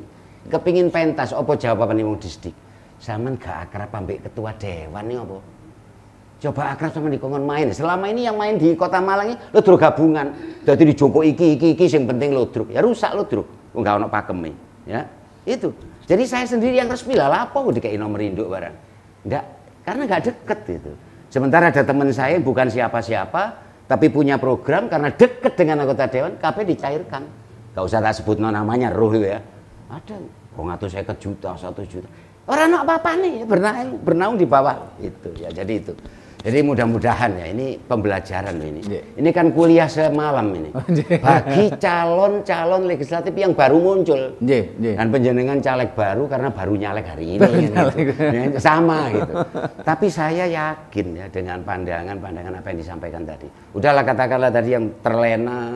Kepingin pentas, apa jawaban wong Disdik? Sampeyan gak akrab ambek ketua dewan nih apa? Coba akrab sama dikongkon main. Selama ini yang main di Kota Malang ini lodrok gabungan. Jadi di Joko iki yang penting lodrok. Ya rusak lodrok. Enggak ono pakeme, ya. Itu. Jadi saya sendiri yang resmi lah apa udah kayak nomor induk barang. Enggak, karena nggak deket itu. Sementara ada teman saya yang bukan siapa-siapa, tapi punya program karena deket dengan anggota dewan, KP dicairkan. Gak usah tak sebut namanya, roh itu ya. Ada, kok ngatur saya ke juta, 1 juta. Orang apa-apa nih, bernaung di bawah itu ya. Jadi itu. Jadi mudah-mudahan ya, ini pembelajaran loh ini. Ini kan kuliah semalam ini. Bagi calon-calon legislatif yang baru muncul. Dan penjenengan caleg baru karena baru nyalek hari ini. Gitu. Sama gitu. Tapi saya yakin ya dengan pandangan-pandangan apa yang disampaikan tadi. Udahlah katakanlah tadi yang terlena.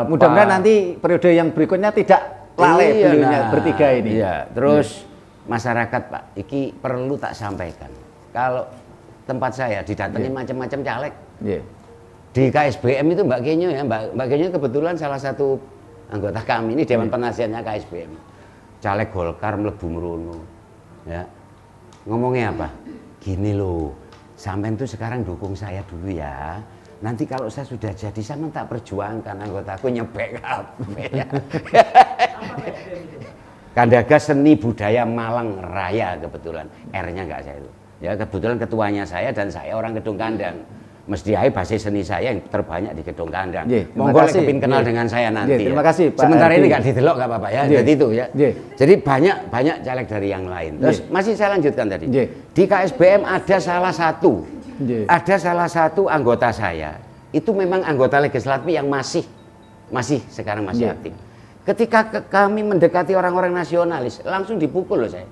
Mudah-mudahan nanti periode yang berikutnya tidak lalai beliaunya bertiga ini. Iya. Terus masyarakat Pak, iki perlu tak sampaikan. Kalau tempat saya didatengin macam-macam caleg. Di KSBM itu Mbak Genyo ya, Mbak Genyo kebetulan salah satu anggota kami ini Dewan Penasihatnya KSBM. Caleg Golkar mlebu mrono. Ya. Ngomongnya apa? Gini loh, sampean tuh sekarang dukung saya dulu ya. Nanti kalau saya sudah jadi, sampean tak perjuangkan anggotaku nyebek kabeh. Kandaga Seni Budaya Malang Raya kebetulan. R-nya enggak saya itu. Ya kebetulan ketuanya saya dan saya orang Gedung Kandang. Mesti aja basis seni saya yang terbanyak di Gedung Kandang. Monggo kepin kenal dengan saya nanti. Terima kasih Pak. Sementara ini nggak didelok nggak apa-apa ya. Jadi itu ya. Jadi banyak caleg dari yang lain. Terus masih saya lanjutkan tadi. Di KSBM ada salah satu anggota saya. Itu memang anggota legislatif yang masih sekarang masih aktif. Ketika kami mendekati orang-orang nasionalis, langsung dipukul loh saya.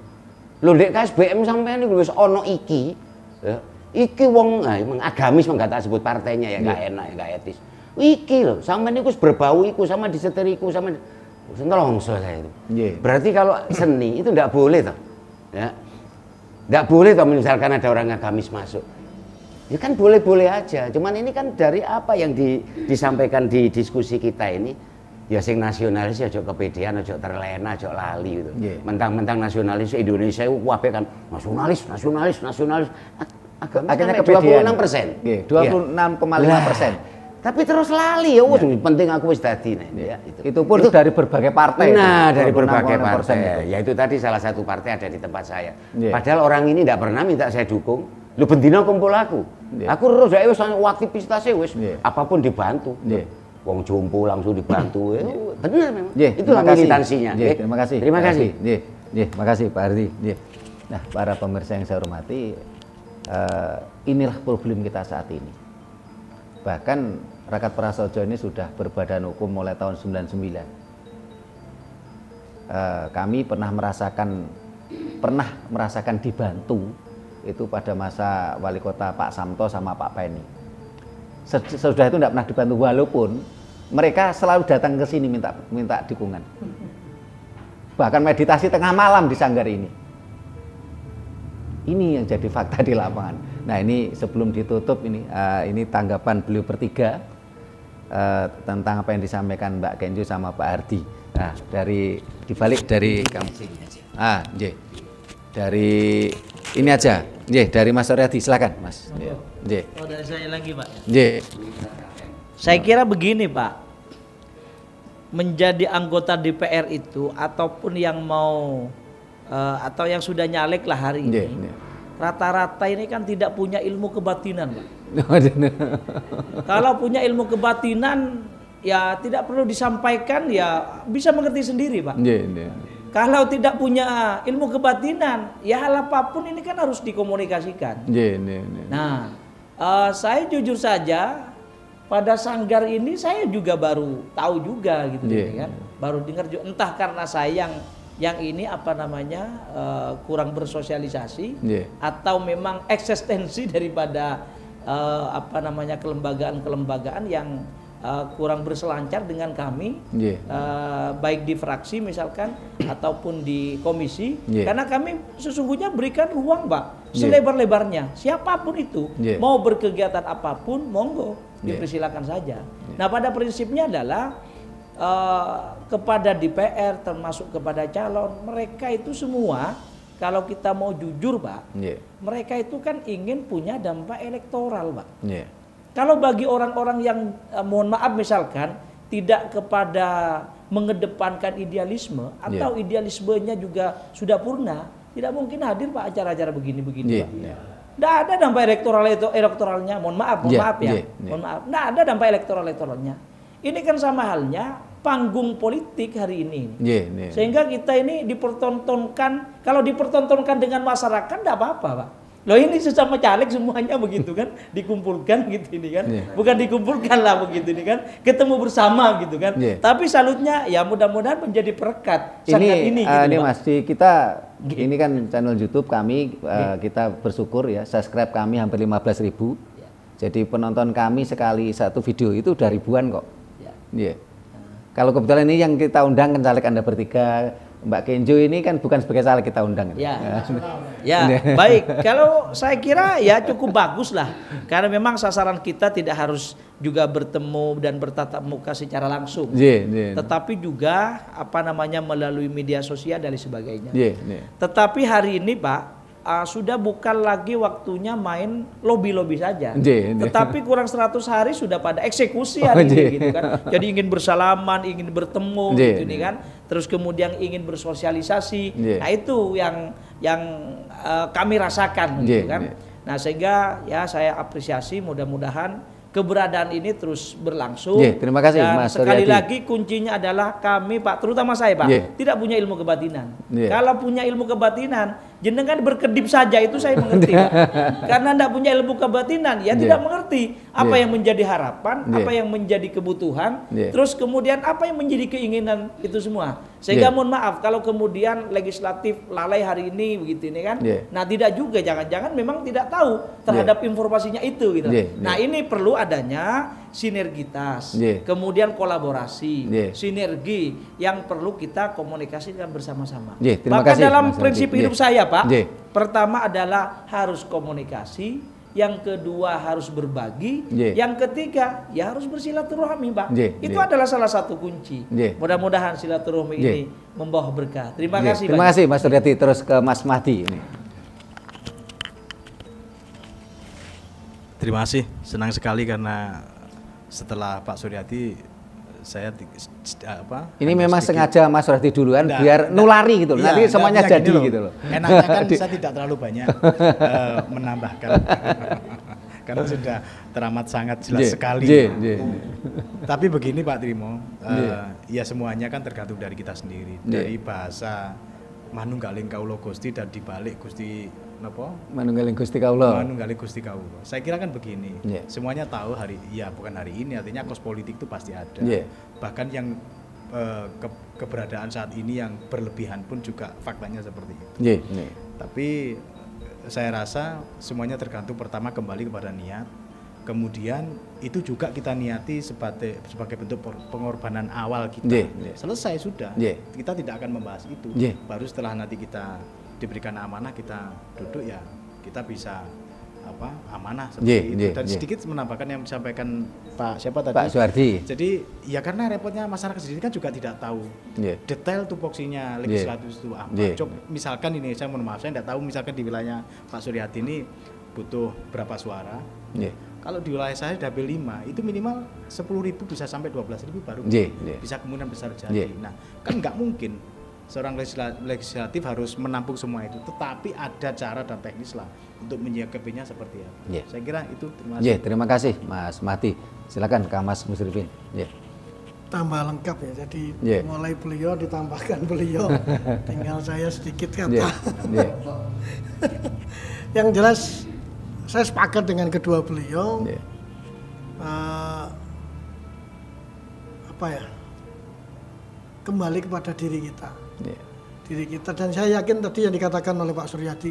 Lho ndek KSBM sampean niku wis ana iki. Ya. Iki wong agamis enggak tak sebut partainya ya enggak enak ya enggak etis. Iki lho sampean niku wis berbau iku sama diseteriku sama nelongso saya itu. Berarti kalau seni itu enggak boleh toh. Ya. Enggak boleh toh misalkan ada orang agamis masuk. Ya kan boleh-boleh aja. Cuman ini kan dari apa yang disampaikan di diskusi kita ini. Ya sing nasionalis ya ojo kepedean, ojo terlena, ojo lali gitu. Mentang-mentang nasionalis Indonesia itu kabeh kan nasionalis. Akhirnya kepedean. 26%. 26,5%. Tapi terus lali ya, penting aku wis dadi ya, itu pun dari berbagai partai. Nah, dari berbagai partai. Ya itu tadi salah satu partai ada di tempat saya. Padahal orang ini tidak pernah minta saya dukung. Lu bendina kumpul aku. Aku terus wis aktivitasnya wis apapun dibantu. Wong jompo langsung dibantu. Benar memang. Itulah militansinya. Terima kasih. Terima kasih. Terima kasih Pak Ardi. Nah, para pemirsa yang saya hormati, inilah problem kita saat ini. Bahkan Rakat Prasojo ini sudah berbadan hukum mulai tahun 99. Kami pernah merasakan dibantu itu pada masa wali kota Pak Samto sama Pak Penny. Sesudah itu tidak pernah dibantu, walaupun mereka selalu datang ke sini minta dukungan. Bahkan meditasi tengah malam di sanggar ini. Ini yang jadi fakta di lapangan. Nah ini sebelum ditutup ini tanggapan beliau bertiga tentang apa yang disampaikan Mbak Kenjo sama Pak Ardi. Nah dibalik dari kamu. Dari ini aja. Dari Mas Suryadi, silakan Mas. Oh dari saya lagi Pak. Saya kira begini Pak, menjadi anggota DPR itu ataupun yang mau atau yang sudah nyalek lah hari ini, rata-rata ini kan tidak punya ilmu kebatinan Pak. Kalau punya ilmu kebatinan ya tidak perlu disampaikan, ya bisa mengerti sendiri Pak. Kalau tidak punya ilmu kebatinan, ya hal apapun ini kan harus dikomunikasikan. Nah, saya jujur saja pada sanggar ini saya juga baru tahu juga gitu kan. Baru dengar juga, entah karena saya yang ini apa namanya kurang bersosialisasi atau memang eksistensi daripada apa namanya kelembagaan-kelembagaan yang kurang berselancar dengan kami, baik di fraksi misalkan ataupun di komisi, karena kami sesungguhnya berikan ruang, Pak, selebar-lebarnya, siapapun itu mau berkegiatan apapun, monggo dipersilakan saja. Nah, pada prinsipnya adalah kepada DPR termasuk kepada calon, mereka itu semua kalau kita mau jujur, Pak, mereka itu kan ingin punya dampak elektoral, Pak. Kalau bagi orang-orang yang mohon maaf misalkan tidak kepada mengedepankan idealisme atau idealismenya juga sudah purna, tidak mungkin hadir, Pak, acara-acara begini-begini, Pak. Tidak ada dampak elektoralnya, mohon maaf ya. Mohon maaf, tidak ada dampak elektoralnya. Ini kan sama halnya panggung politik hari ini. Sehingga kita ini dipertontonkan, kalau dipertontonkan dengan masyarakat tidak apa-apa, Pak. Loh, ini sesama caleg semuanya begitu kan, dikumpulkan gitu ini kan, bukan dikumpulkan lah begitu ini kan, ketemu bersama gitu kan. Tapi salutnya ya mudah-mudahan menjadi perekat. Ini Mas, kita ini kan channel YouTube kami, kita bersyukur ya, subscribe kami hampir 15.000. Jadi penonton kami sekali satu video itu udah ribuan kok. Kalau kebetulan ini yang kita undang kan caleg Anda bertiga, Mbak Kenjo ini kan bukan sebagai caleg kita undang. Baik. Kalau saya kira ya cukup bagus lah, karena memang sasaran kita tidak harus juga bertemu dan bertatap muka secara langsung, tetapi juga melalui media sosial dan sebagainya. Tetapi hari ini, Pak, sudah bukan lagi waktunya main lobby-lobby saja, tetapi kurang 100 hari sudah pada eksekusi hari ini gitu kan. Jadi ingin bersalaman, ingin bertemu gitu nih kan, terus kemudian ingin bersosialisasi. Nah, itu yang kami rasakan gitu kan. Nah, sehingga ya saya apresiasi, mudah-mudahan keberadaan ini terus berlangsung. Terima kasih, dan Mas sekali Suryadi. lagi kuncinya adalah kami, Pak, terutama saya, Pak, tidak punya ilmu kebatinan. Kalau punya ilmu kebatinan, jenengan berkedip saja itu saya mengerti, Pak. Karena tidak punya ilmu kebatinan, ya tidak mengerti apa yang menjadi harapan, apa yang menjadi kebutuhan, terus kemudian apa yang menjadi keinginan itu semua. Sehingga mohon maaf kalau kemudian legislatif lalai hari ini begitu ini kan. Nah, tidak juga, jangan-jangan memang tidak tahu terhadap informasinya itu gitu. Nah, ini perlu adanya sinergitas, kemudian kolaborasi, sinergi yang perlu kita komunikasikan bersama-sama. Bahkan dalam prinsip hidup saya, Pak, pertama adalah harus komunikasi, yang kedua harus berbagi, yang ketiga ya harus bersilaturahmi, Pak. Itu adalah salah satu kunci. Mudah-mudahan silaturahmi ini membawa berkah. Terima kasih. Terima kasih, Mas Suryadi. Terus ke Mas Mahdi ini. Terima kasih, senang sekali karena setelah Pak Suryadi saya ini memang sengaja Mas Suryadi duluan biar nulari gitu loh. Nanti semuanya jadi gitu loh. Enaknya kan saya tidak terlalu banyak menambahkan karena sudah teramat sangat jelas sekali. Tapi begini, Pak Trimo, ya semuanya kan tergantung dari kita sendiri. Dari bahasa manunggaling kawula Gusti dan dibalik Gusti napa? Manunggaling Gusti kawula. Manunggaling Gusti kawula. Saya kira kan begini. Semuanya tahu bukan hari ini, artinya kos politik itu pasti ada. Bahkan yang keberadaan saat ini yang berlebihan pun juga faktanya seperti itu. Tapi saya rasa semuanya tergantung pertama kembali kepada niat. Kemudian itu juga kita niati sebagai bentuk pengorbanan awal kita. Selesai sudah. Kita tidak akan membahas itu. Baru setelah nanti kita diberikan amanah, kita duduk ya kita bisa amanah seperti itu. Dan sedikit menambahkan yang disampaikan Pak siapa tadi? Pak Suryadi. Jadi ya karena repotnya masyarakat sendiri kan juga tidak tahu detail tupoksinya legislatif itu apa. Misalkan ini saya mohon maaf, saya tidak tahu misalkan di wilayahnya Pak Suryadi ini butuh berapa suara. Kalau di wilayah saya dapil 5 itu minimal 10.000 bisa sampai 12.000 baru bisa kemungkinan besar jadi. Nah, kan nggak mungkin seorang legislatif harus menampung semua itu, tetapi ada cara dan teknis lah untuk menyikapinya seperti apa. Saya kira itu. Terima kasih. Terima kasih Mas Mahdi. Silakan Kak Mas Musrifin. Tambah lengkap ya, jadi mulai beliau ditambahkan beliau, tinggal saya sedikit kata. Yang jelas saya sepakat dengan kedua beliau. Kembali kepada diri kita. Diri kita, dan saya yakin tadi yang dikatakan oleh Pak Suryadi,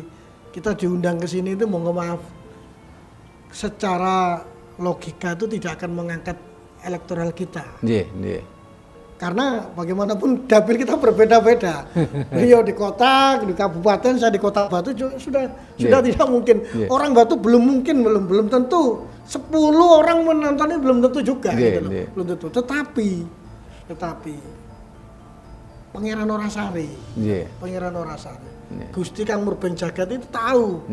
kita diundang ke sini itu mohon maaf secara logika itu tidak akan mengangkat elektoral kita. Nggih. Karena bagaimanapun dapil kita berbeda-beda. Beliau di kota, di kabupaten, saya di Kota Batu sudah tidak mungkin. Orang Batu belum belum tentu 10 orang menontonnya belum tentu juga gitu loh. Belum tentu. Tetapi Pangeran Orasari. Pangeran Orasari. Gusti Kang Murbeng Jagat itu tahu.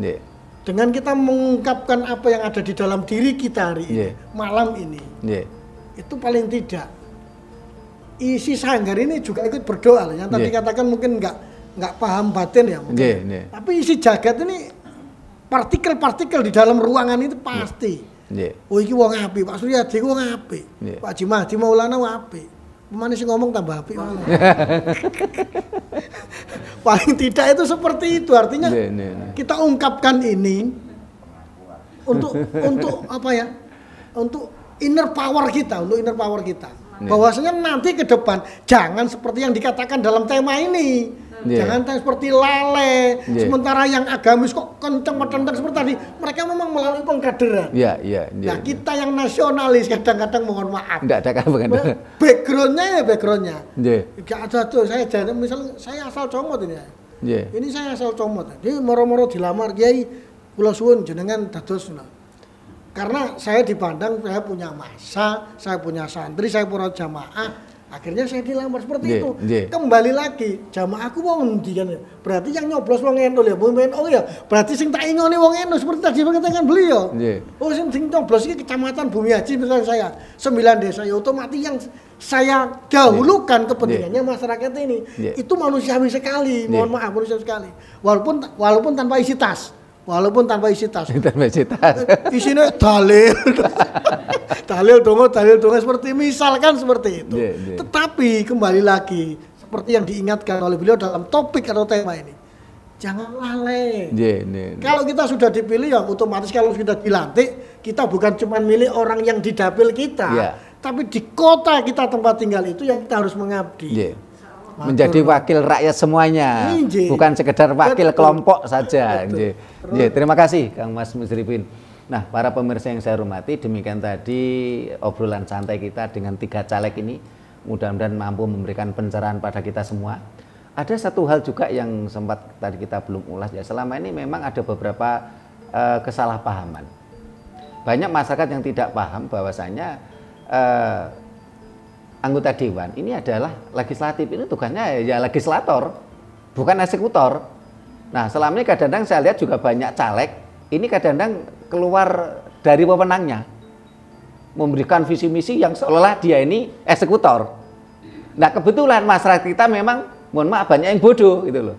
Dengan kita mengungkapkan apa yang ada di dalam diri kita hari ini, malam ini. Itu paling tidak isi sanggar ini juga ikut berdoa. Yang tadi katakan mungkin nggak paham batin ya mungkin. Tapi isi jagat ini partikel-partikel di dalam ruangan itu pasti. Oh iki wong apik, Pak Suryadi wong apik. Pak Haji Mahdi Maulana wong apik. Pemane sing ngomong tambah apik. Paling tidak itu seperti itu, artinya kita ungkapkan ini untuk apa ya? Untuk inner power kita. Bahwasanya nanti ke depan jangan seperti yang dikatakan dalam tema ini. Jangan seperti lale. Sementara yang agamis kok kenceng-kenceng seperti tadi, mereka memang melalui pengkaderan. Nah, kita yang nasionalis kadang-kadang mohon maaf. Enggak ada pengkaderan. Backgroundnya. Enggak ada tuh, saya jadi misalnya saya asal comot ini. Ini saya asal comot. Jadi moro-moro dilamar Kiai kula suwun jenengan dados. Karena saya dipandang, saya punya massa, saya punya santri, saya punya jamaah, akhirnya saya dilamar seperti itu. Kembali lagi, jamaahku wong endi kan ya? Berarti yang nyoblos wong NU ya, ya. Berarti sing tak ingoni wong NU seperti tadi dikatakan beliau. Oh sing nyoblos iki Kecamatan Bumi Haji misalnya saya 9 desa, ya otomatis yang saya dahulukan kepentingannya masyarakat ini. Itu manusiawi sekali, mohon maaf manusiawi sekali. Walaupun tanpa isi tas. Isinya dalil donga seperti misalkan seperti itu. Tetapi kembali lagi seperti yang diingatkan oleh beliau dalam topik atau tema ini, jangan lalai. Kalau kita sudah dipilih ya otomatis kalau sudah dilantik kita bukan cuma milih orang yang di dapil kita, tapi di kota kita tempat tinggal itu yang kita harus mengabdi. Menjadi wakil rakyat semuanya, bukan sekedar wakil kelompok saja. Terima kasih Kang Mas Musrifin. Nah, para pemirsa yang saya hormati, demikian tadi obrolan santai kita dengan 3 caleg ini. Mudah-mudahan mampu memberikan pencerahan pada kita semua. Ada satu hal juga yang sempat tadi kita belum ulas ya. Selama ini memang ada beberapa kesalahpahaman. Banyak masyarakat yang tidak paham bahwasanya anggota dewan ini adalah legislatif, ini tugasnya ya legislator, bukan eksekutor. Nah, selama ini kadang-kadang saya lihat juga banyak caleg ini kadang-kadang keluar dari wewenangnya, memberikan visi misi yang seolah dia ini eksekutor. Nah, kebetulan masyarakat kita memang mohon maaf banyak yang bodoh gitu loh.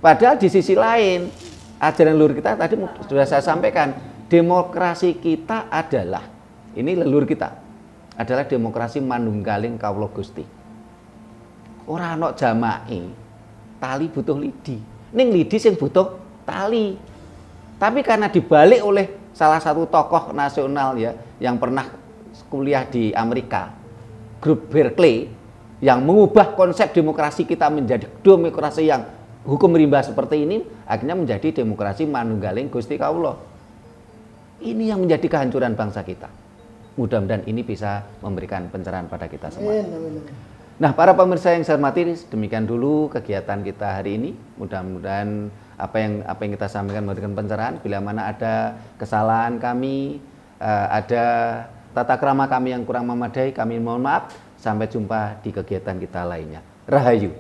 Padahal di sisi lain ajaran leluhur kita tadi sudah saya sampaikan, demokrasi kita adalah ini leluhur kita adalah demokrasi manunggaling kawula Gusti. Ora ana jamae, tali butuh lidi. Ning lidi sing butuh tali. Tapi karena dibalik oleh salah satu tokoh nasional ya yang pernah kuliah di Amerika, grup Berkeley, yang mengubah konsep demokrasi kita menjadi demokrasi yang hukum rimba seperti ini, akhirnya menjadi demokrasi manunggaling Gusti kawula. Ini yang menjadi kehancuran bangsa kita. Mudah-mudahan ini bisa memberikan pencerahan pada kita semua. Nah, para pemirsa yang saya hormati, demikian dulu kegiatan kita hari ini. Mudah-mudahan apa yang kita sampaikan memberikan pencerahan. Bila mana ada kesalahan kami, ada tata krama kami yang kurang memadai, kami mohon maaf. Sampai jumpa di kegiatan kita lainnya. Rahayu.